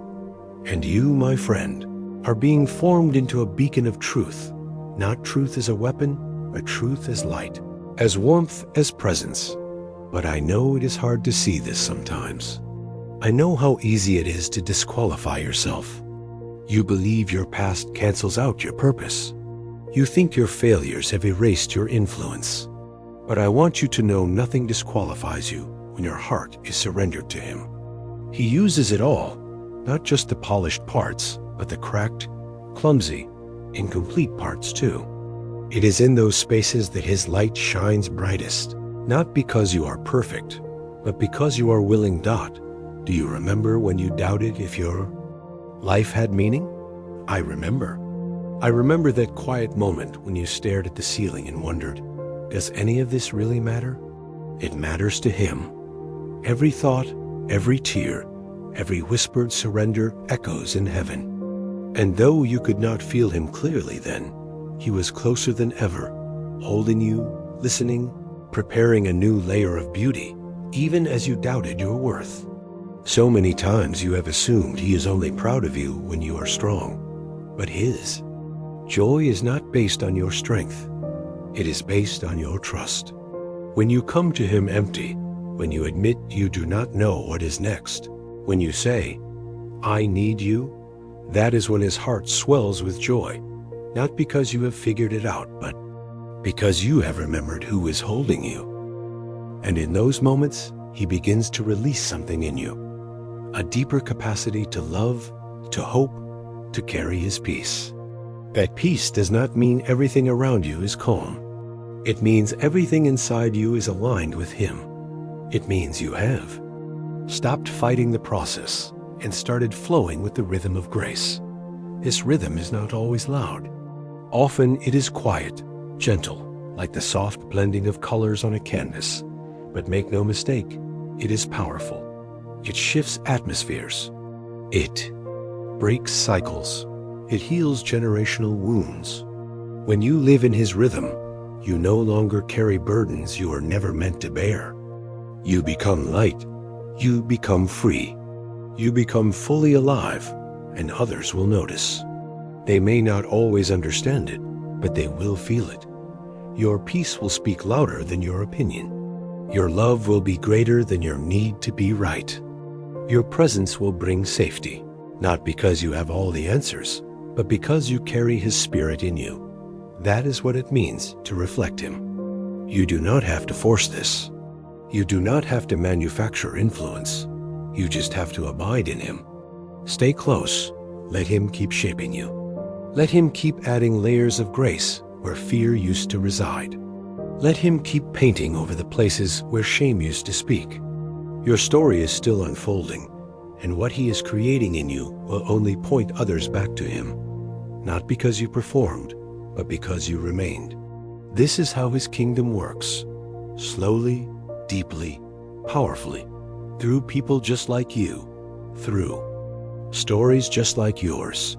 And you, my friend, are being formed into a beacon of truth. Not truth as a weapon, but truth as light, as warmth, as presence. But I know it is hard to see this sometimes. I know how easy it is to disqualify yourself. You believe your past cancels out your purpose. You think your failures have erased your influence. But I want you to know nothing disqualifies you when your heart is surrendered to him. He uses it all, not just the polished parts, but the cracked, clumsy, incomplete parts too. It is in those spaces that his light shines brightest, not because you are perfect, but because you are willing. Do you remember when you doubted if your life had meaning? I remember. I remember that quiet moment when you stared at the ceiling and wondered, does any of this really matter? It matters to him. Every thought, every tear, every whispered surrender echoes in heaven. And though you could not feel him clearly then, he was closer than ever, holding you, listening, preparing a new layer of beauty, even as you doubted your worth. So many times you have assumed he is only proud of you when you are strong. But his joy is not based on your strength. It is based on your trust. When you come to him empty, when you admit you do not know what is next, when you say, I need you, that is when his heart swells with joy, not because you have figured it out, but because you have remembered who is holding you. And in those moments, he begins to release something in you, a deeper capacity to love, to hope, to carry his peace. That peace does not mean everything around you is calm. It means everything inside you is aligned with him. It means you have stopped fighting the process and started flowing with the rhythm of grace. This rhythm is not always loud. Often it is quiet, gentle, like the soft blending of colors on a canvas. But make no mistake, it is powerful. It shifts atmospheres. It breaks cycles. It heals generational wounds. When you live in his rhythm, you no longer carry burdens you are never meant to bear. You become light. You become free. You become fully alive, and others will notice. They may not always understand it, but they will feel it. Your peace will speak louder than your opinion. Your love will be greater than your need to be right. Your presence will bring safety, not because you have all the answers, but because you carry his spirit in you. That is what it means to reflect him. You do not have to force this. You do not have to manufacture influence. You just have to abide in him. Stay close. Let him keep shaping you. Let him keep adding layers of grace where fear used to reside. Let him keep painting over the places where shame used to speak. Your story is still unfolding, and what he is creating in you will only point others back to him. Not because you performed, but because you remained. This is how his kingdom works. Slowly, deeply, powerfully, through people just like you, through stories just like yours,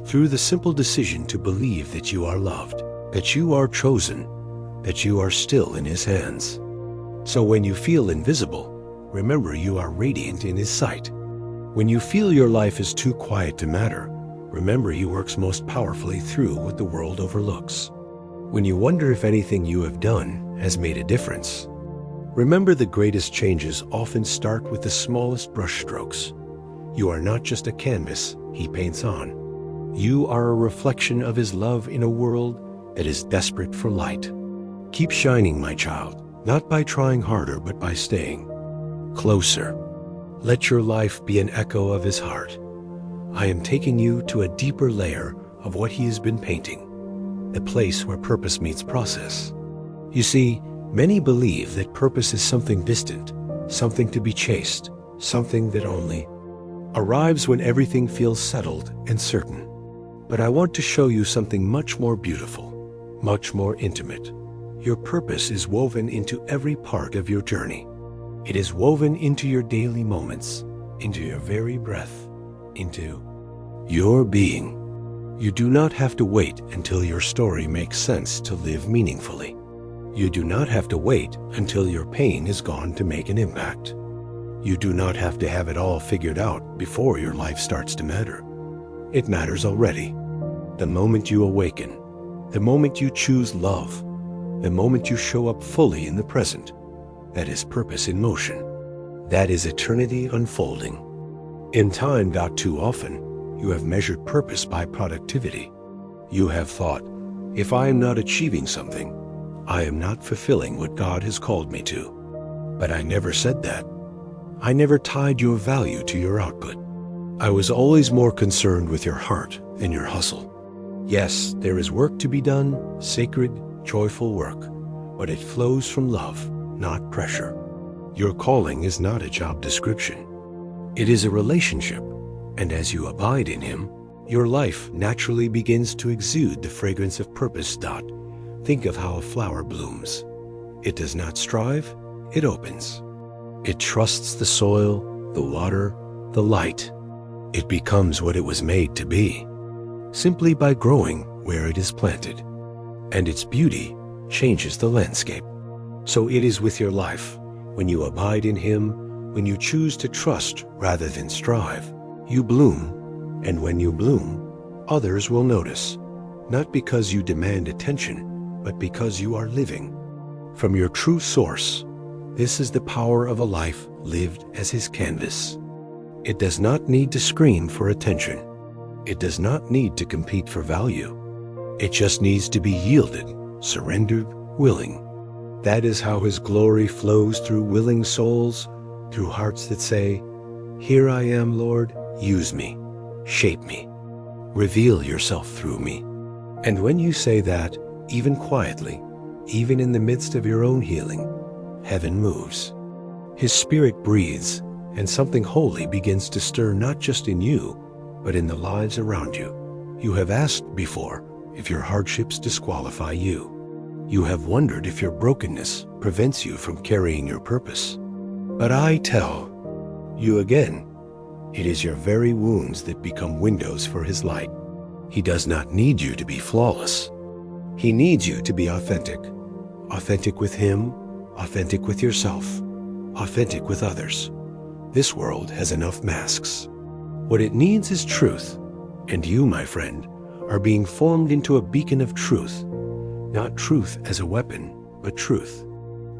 through the simple decision to believe that you are loved, that you are chosen, that you are still in his hands. So when you feel invisible, remember you are radiant in his sight. When you feel your life is too quiet to matter, remember he works most powerfully through what the world overlooks. When you wonder if anything you have done has made a difference, remember the greatest changes often start with the smallest brushstrokes. You are not just a canvas he paints on. You are a reflection of his love in a world that is desperate for light. Keep shining, my child, not by trying harder, but by staying closer. Let your life be an echo of his heart. I am taking you to a deeper layer of what he has been painting, the place where purpose meets process. You see, many believe that purpose is something distant, something to be chased, something that only arrives when everything feels settled and certain. But I want to show you something much more beautiful, much more intimate. Your purpose is woven into every part of your journey. It is woven into your daily moments, into your very breath, into your being. You do not have to wait until your story makes sense to live meaningfully. You do not have to wait until your pain is gone to make an impact. You do not have to have it all figured out before your life starts to matter. It matters already. The moment you awaken, the moment you choose love, the moment you show up fully in the present, that is purpose in motion. That is eternity unfolding. In time, not too often, you have measured purpose by productivity. You have thought, if I am not achieving something, I am not fulfilling what God has called me to. But I never said that. I never tied your value to your output. I was always more concerned with your heart than your hustle. Yes, there is work to be done, sacred, joyful work, but it flows from love, not pressure. Your calling is not a job description. It is a relationship, and as you abide in him, Your life naturally begins to exude the fragrance of purpose. Think of how a flower blooms. It does not strive, it opens. It trusts the soil, the water, the light. It becomes what it was made to be, simply by growing where it is planted. And its beauty changes the landscape. So it is with your life. When you abide in Him, when you choose to trust rather than strive, you bloom. And when you bloom, others will notice, not because you demand attention, but because you are living from your true source. This is the power of a life lived as His canvas. It does not need to scream for attention. It does not need to compete for value. It just needs to be yielded, surrendered, willing. That is how His glory flows through willing souls, through hearts that say, "Here I am, Lord, use me, shape me, reveal yourself through me." And when you say that, even quietly, even in the midst of your own healing, heaven moves. His Spirit breathes, and something holy begins to stir not just in you, but in the lives around you. You have asked before if your hardships disqualify you. You have wondered if your brokenness prevents you from carrying your purpose. But I tell you again, it is your very wounds that become windows for His light. He does not need you to be flawless. He needs you to be authentic. Authentic with Him, authentic with yourself, authentic with others. This world has enough masks. What it needs is truth. And you, my friend, are being formed into a beacon of truth. Not truth as a weapon, but truth.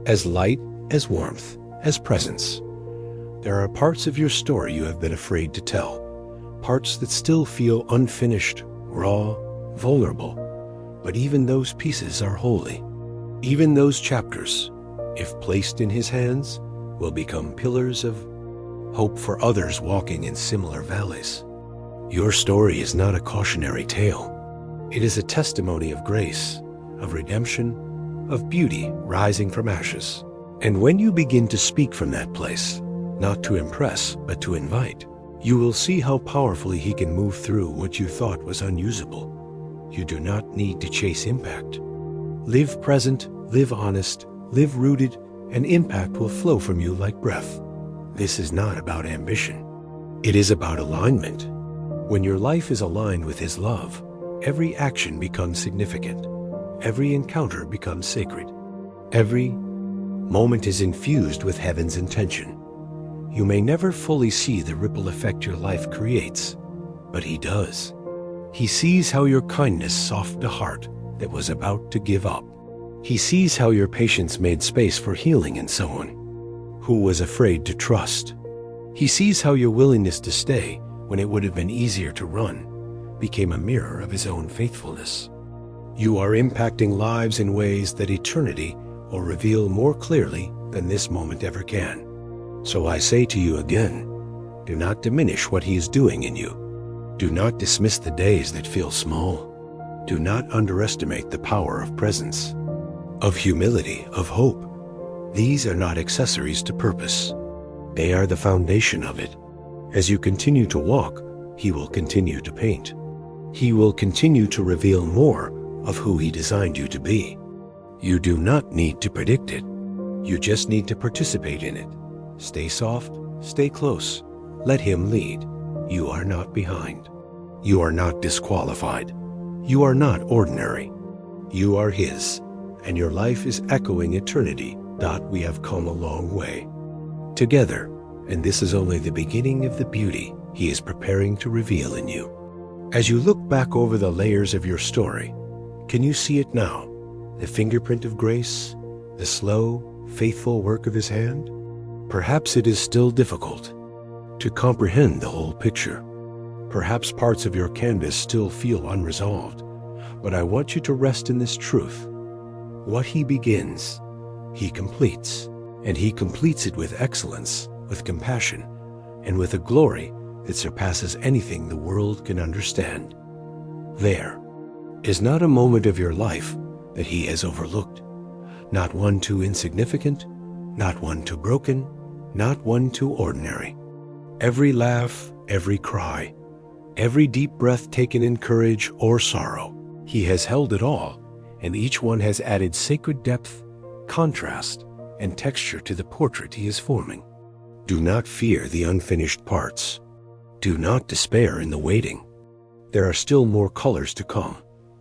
As light, as warmth, as presence. There are parts of your story you have been afraid to tell. Parts that still feel unfinished, raw, vulnerable. But even those pieces are holy. Even those chapters, if placed in His hands, will become pillars of hope for others walking in similar valleys. Your story is not a cautionary tale. It is a testimony of grace, of redemption, of beauty rising from ashes. And when you begin to speak from that place, not to impress, but to invite, you will see how powerfully He can move through what you thought was unusable. You do not need to chase impact. Live present, live honest, live rooted, and impact will flow from you like breath. This is not about ambition. It is about alignment. When your life is aligned with His love, every action becomes significant. Every encounter becomes sacred. Every moment is infused with heaven's intention. You may never fully see the ripple effect your life creates, but He does. He sees how your kindness softened a heart that was about to give up. He sees how your patience made space for healing in someone who was afraid to trust. He sees how your willingness to stay when it would have been easier to run became a mirror of His own faithfulness. You are impacting lives in ways that eternity will reveal more clearly than this moment ever can. So I say to you again, do not diminish what He is doing in you. Do not dismiss the days that feel small. Do not underestimate the power of presence, of humility, of hope. These are not accessories to purpose. They are the foundation of it. As you continue to walk, He will continue to paint. He will continue to reveal more of who He designed you to be. You do not need to predict it. You just need to participate in it. Stay soft, stay close. Let Him lead. You are not behind. You are not disqualified. You are not ordinary. You are His, and your life is echoing eternity. We have come a long way together, and this is only the beginning of the beauty He is preparing to reveal in you. As you look back over the layers of your story, can you see it now? The fingerprint of grace, the slow, faithful work of His hand? Perhaps it is still difficult to comprehend the whole picture. Perhaps parts of your canvas still feel unresolved, but I want you to rest in this truth. What He begins, He completes, and He completes it with excellence, with compassion, and with a glory that surpasses anything the world can understand. There is not a moment of your life that He has overlooked, not one too insignificant, not one too broken, not one too ordinary. Every laugh, every cry, Every deep breath taken in courage or sorrow. He has held it all, and each one has added sacred depth, contrast, and texture to the portrait he is forming. Do not fear the unfinished parts. Do not despair in the waiting. There are still more colors to come,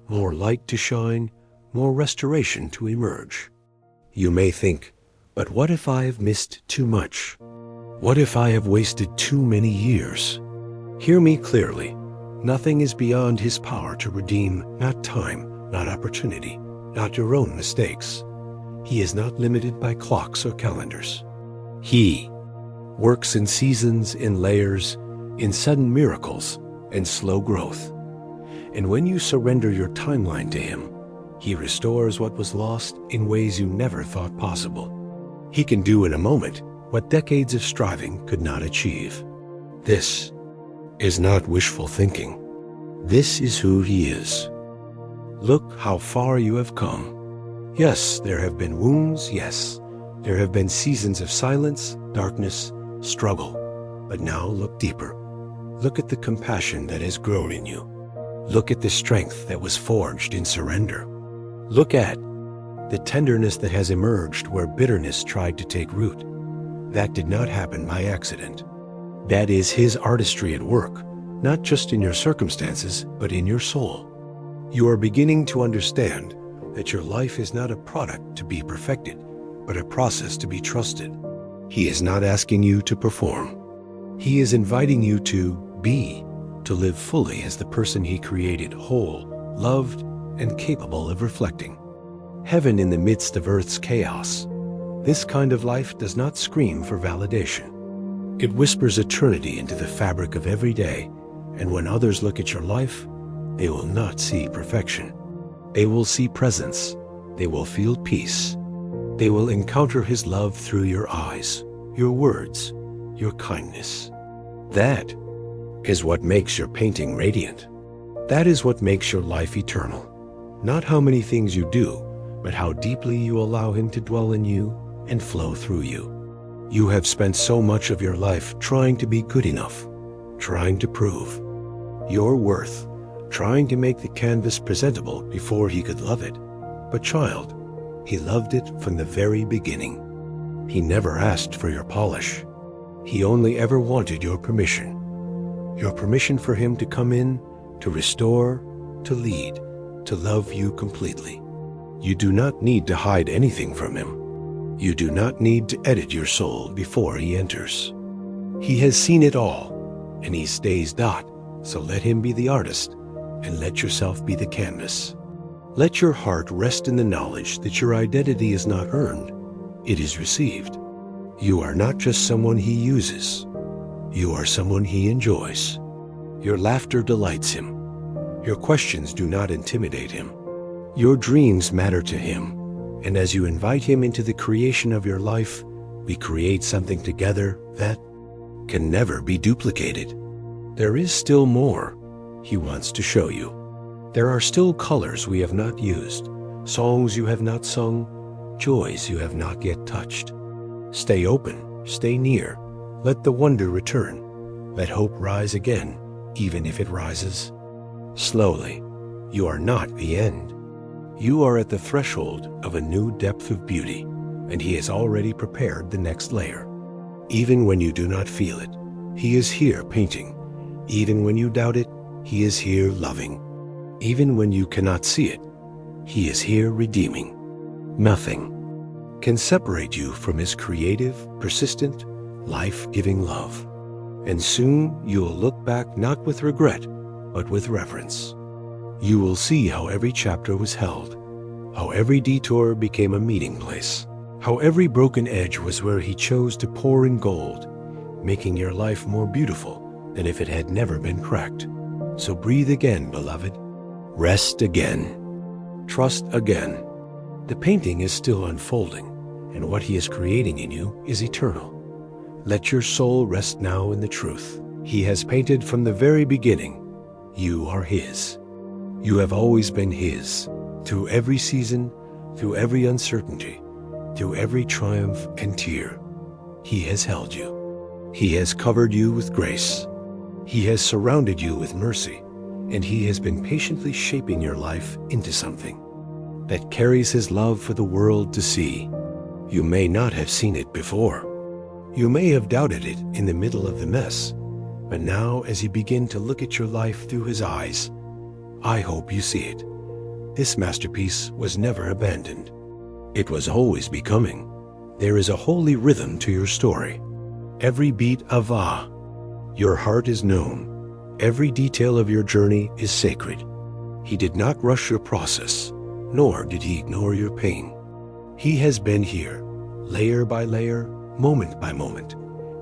more light to shine, more restoration to emerge. You may think, but what if I have missed too much? What if I have wasted too many years? Hear me clearly. Nothing is beyond his power to redeem, not time, not opportunity, not your own mistakes. He is not limited by clocks or calendars. He works in seasons, in layers, in sudden miracles, and slow growth. And when you surrender your timeline to him, he restores what was lost in ways you never thought possible. He can do in a moment what decades of striving could not achieve. This is not wishful thinking. This is who he is. Look how far you have come. Yes, there have been wounds, yes. There have been seasons of silence, darkness, struggle. But now look deeper. Look at the compassion that has grown in you. Look at the strength that was forged in surrender. Look at the tenderness that has emerged where bitterness tried to take root. That did not happen by accident. That is his artistry at work, not just in your circumstances, but in your soul. You are beginning to understand that your life is not a product to be perfected, but a process to be trusted. He is not asking you to perform. He is inviting you to be, to live fully as the person he created, whole, loved, and capable of reflecting heaven in the midst of earth's chaos. This kind of life does not scream for validation. It whispers eternity into the fabric of every day, and when others look at your life, they will not see perfection. They will see presence. They will feel peace. They will encounter his love through your eyes, your words, your kindness. That is what makes your painting radiant. That is what makes your life eternal. Not how many things you do, but how deeply you allow him to dwell in you and flow through you. You have spent so much of your life trying to be good enough, trying to prove your worth, trying to make the canvas presentable before he could love it. But child, he loved it from the very beginning. He never asked for your polish. He only ever wanted your permission for him to come in, to restore, to lead, to love you completely. You do not need to hide anything from him. You do not need to edit your soul before he enters. He has seen it all, and he stays not, so let him be the artist, and let yourself be the canvas. Let your heart rest in the knowledge that your identity is not earned, it is received. You are not just someone he uses. You are someone he enjoys. Your laughter delights him. Your questions do not intimidate him. Your dreams matter to him, and as you invite him into the creation of your life, we create something together that can never be duplicated. There is still more he wants to show you. There are still colors we have not used, songs you have not sung, joys you have not yet touched. Stay open, stay near, let the wonder return, let hope rise again, even if it rises slowly. You are not the end. You are at the threshold of a new depth of beauty, and he has already prepared the next layer. Even when you do not feel it, he is here painting. Even when you doubt it, he is here loving. Even when you cannot see it, he is here redeeming. Nothing can separate you from his creative, persistent, life-giving love. And soon you will look back not with regret, but with reverence. You will see how every chapter was held, how every detour became a meeting place, how every broken edge was where he chose to pour in gold, making your life more beautiful than if it had never been cracked. So breathe again, beloved. Rest again. Trust again. The painting is still unfolding, and what he is creating in you is eternal. Let your soul rest now in the truth. He has painted from the very beginning. You are his. You have always been his, through every season, through every uncertainty, through every triumph and tear. He has held you. He has covered you with grace. He has surrounded you with mercy, and He has been patiently shaping your life into something that carries His love for the world to see. You may not have seen it before. You may have doubted it in the middle of the mess, but now as you begin to look at your life through His eyes, I hope you see it. This masterpiece was never abandoned. It was always becoming. There is a holy rhythm to your story. Every beat of your heart is known. Every detail of your journey is sacred. He did not rush your process, nor did He ignore your pain. He has been here, layer by layer, moment by moment,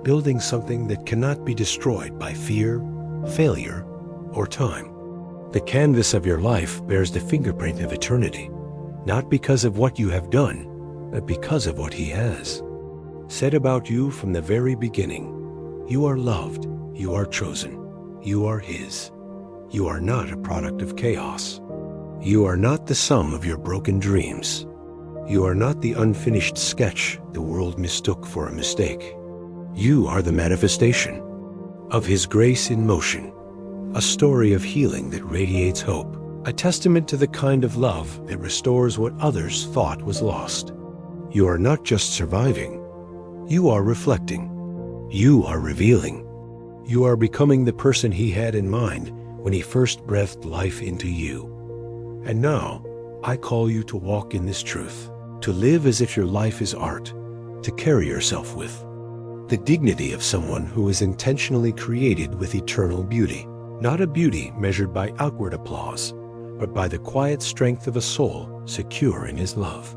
building something that cannot be destroyed by fear, failure, or time. The canvas of your life bears the fingerprint of eternity, not because of what you have done, but because of what He has said about you from the very beginning. You are loved, you are chosen, you are His. You are not a product of chaos. You are not the sum of your broken dreams. You are not the unfinished sketch the world mistook for a mistake. You are the manifestation of His grace in motion, a story of healing that radiates hope, a testament to the kind of love that restores what others thought was lost. You are not just surviving. You are reflecting. You are revealing. You are becoming the person He had in mind when He first breathed life into you. And now, I call you to walk in this truth, to live as if your life is art, to carry yourself with the dignity of someone who is intentionally created with eternal beauty, not a beauty measured by outward applause, but by the quiet strength of a soul secure in His love.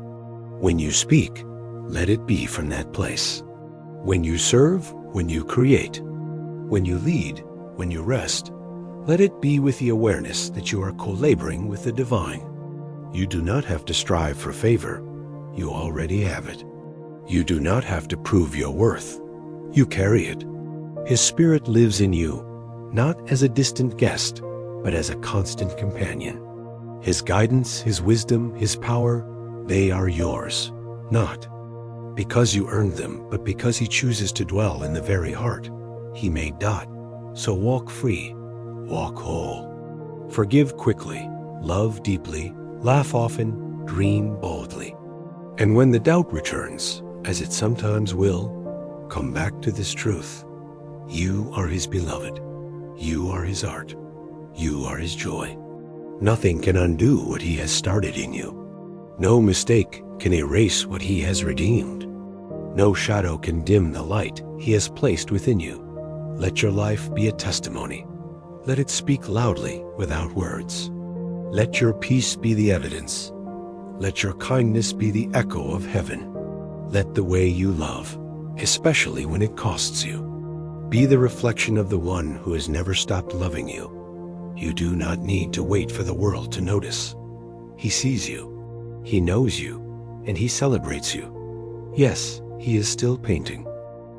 When you speak, let it be from that place. When you serve, when you create, when you lead, when you rest, let it be with the awareness that you are co-laboring with the divine. You do not have to strive for favor. You already have it. You do not have to prove your worth. You carry it. His Spirit lives in you, not as a distant guest, but as a constant companion. His guidance, His wisdom, His power, they are yours, not because you earned them, but because He chooses to dwell in the very heart He made dot. So walk free, walk whole. Forgive quickly, love deeply, laugh often, dream boldly. And when the doubt returns, as it sometimes will, come back to this truth. You are His beloved. You are His art. You are His joy. Nothing can undo what He has started in you. No mistake can erase what He has redeemed. No shadow can dim the light He has placed within you. Let your life be a testimony. Let it speak loudly without words. Let your peace be the evidence. Let your kindness be the echo of heaven. Let the way you love, especially when it costs you, be the reflection of the one who has never stopped loving you. You do not need to wait for the world to notice. He sees you, He knows you, and He celebrates you. Yes, He is still painting.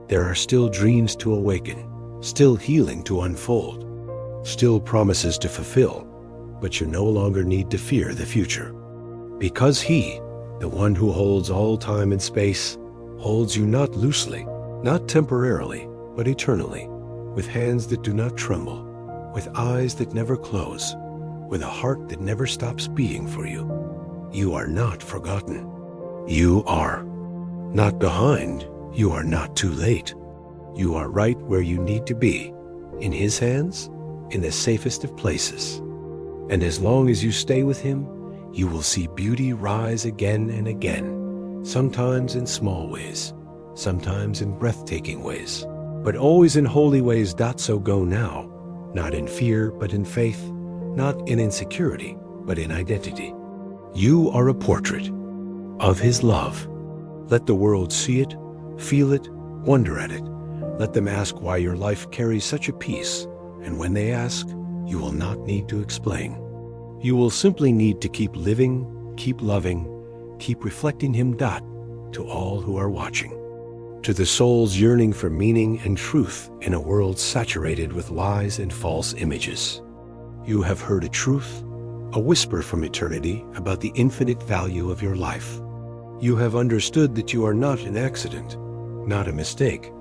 There are still dreams to awaken, still healing to unfold, still promises to fulfill, but you no longer need to fear the future. Because He, the one who holds all time and space, holds you not loosely, not temporarily, but eternally, with hands that do not tremble, with eyes that never close, with a heart that never stops beating for you. You are not forgotten. You are not behind. You are not too late. You are right where you need to be, in His hands, in the safest of places. And as long as you stay with Him, you will see beauty rise again and again, sometimes in small ways, sometimes in breathtaking ways, but always in holy ways. So go now, not in fear, but in faith, not in insecurity, but in identity. You are a portrait of His love. Let the world see it, feel it, wonder at it. Let them ask why your life carries such a peace, and when they ask, you will not need to explain. You will simply need to keep living, keep loving, keep reflecting Him. To all who are watching, to the souls yearning for meaning and truth in a world saturated with lies and false images. You have heard a truth, a whisper from eternity about the infinite value of your life. You have understood that you are not an accident, not a mistake,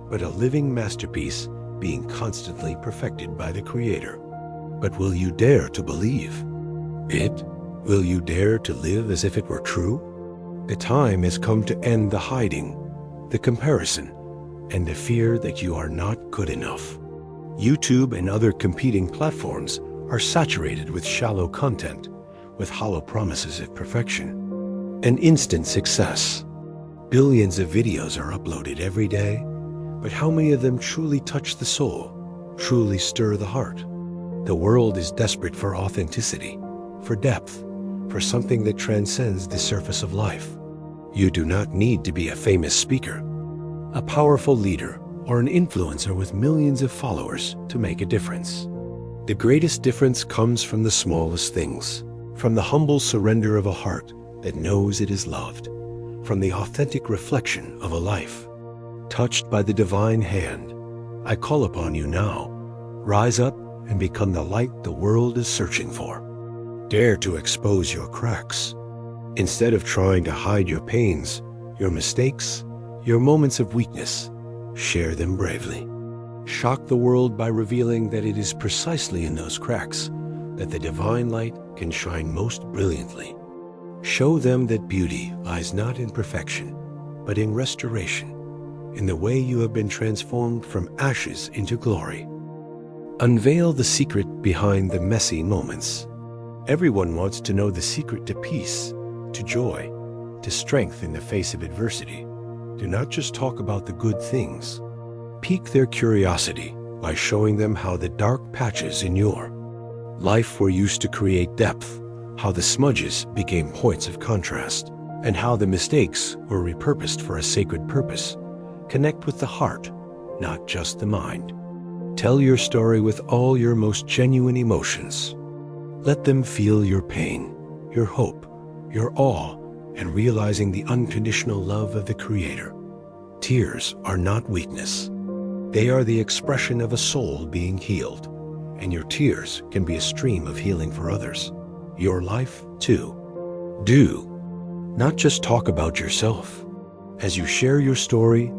but a living masterpiece being constantly perfected by the Creator. But will you dare to believe it? Will you dare to live as if it were true? The time has come to end the hiding, the comparison, and the fear that you are not good enough. YouTube and other competing platforms are saturated with shallow content, with hollow promises of perfection and instant success. Billions of videos are uploaded every day, but how many of them truly touch the soul, truly stir the heart? The world is desperate for authenticity, for depth, for something that transcends the surface of life. You do not need to be a famous speaker, a powerful leader, or an influencer with millions of followers to make a difference. The greatest difference comes from the smallest things, from the humble surrender of a heart that knows it is loved, from the authentic reflection of a life touched by the divine hand. I call upon you now. Rise up and become the light the world is searching for. Dare to expose your cracks. Instead of trying to hide your pains, your mistakes, your moments of weakness, share them bravely. Shock the world by revealing that it is precisely in those cracks that the divine light can shine most brilliantly. Show them that beauty lies not in perfection, but in restoration, in the way you have been transformed from ashes into glory. Unveil the secret behind the messy moments. Everyone wants to know the secret to peace, to joy, to strength in the face of adversity. Do not just talk about the good things. Pique their curiosity by showing them how the dark patches in your life were used to create depth, how the smudges became points of contrast, and how the mistakes were repurposed for a sacred purpose. Connect with the heart, not just the mind. Tell your story with all your most genuine emotions. Let them feel your pain, your hope, your awe, and realizing the unconditional love of the Creator. Tears are not weakness. They are the expression of a soul being healed, and your tears can be a stream of healing for others. Your life, too. Do not just talk about yourself. As you share your story,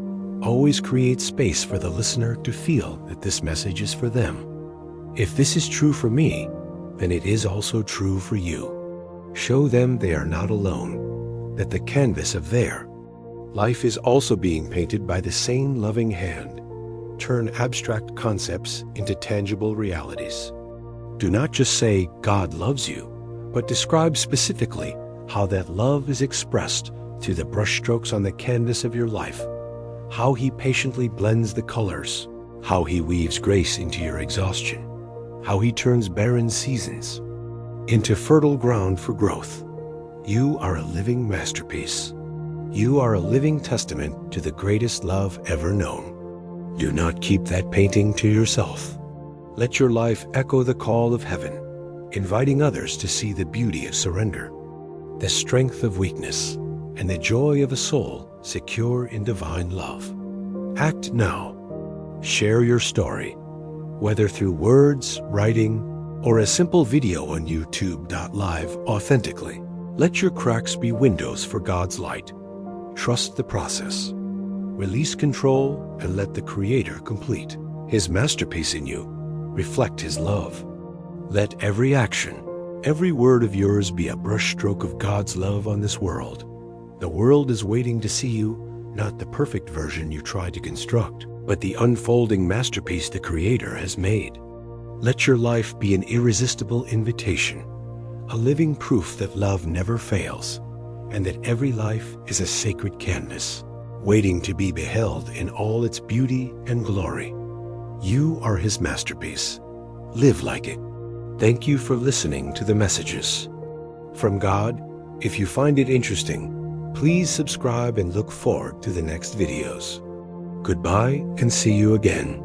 always create space for the listener to feel that this message is for them. If this is true for me, then it is also true for you. Show them they are not alone, that the canvas of their life is also being painted by the same loving hand. Turn abstract concepts into tangible realities. Do not just say God loves you, but describe specifically how that love is expressed through the brushstrokes on the canvas of your life, how He patiently blends the colors, how He weaves grace into your exhaustion, how He turns barren seasons into fertile ground for growth. You are a living masterpiece. You are a living testament to the greatest love ever known. Do not keep that painting to yourself. Let your life echo the call of heaven, inviting others to see the beauty of surrender, the strength of weakness, and the joy of a soul secure in divine love. Act now. Share your story, whether through words, writing, or a simple video on YouTube.live authentically. Let your cracks be windows for God's light. Trust the process. Release control and let the Creator complete His masterpiece in you. Reflect His love. Let every action, every word of yours be a brushstroke of God's love on this world. The world is waiting to see you, not the perfect version you tried to construct, but the unfolding masterpiece the Creator has made. Let your life be an irresistible invitation, a living proof that love never fails, and that every life is a sacred canvas, waiting to be beheld in all its beauty and glory. You are His masterpiece. Live like it. Thank you for listening to the messages from God. If you find it interesting, please subscribe and look forward to the next videos. Goodbye and see you again.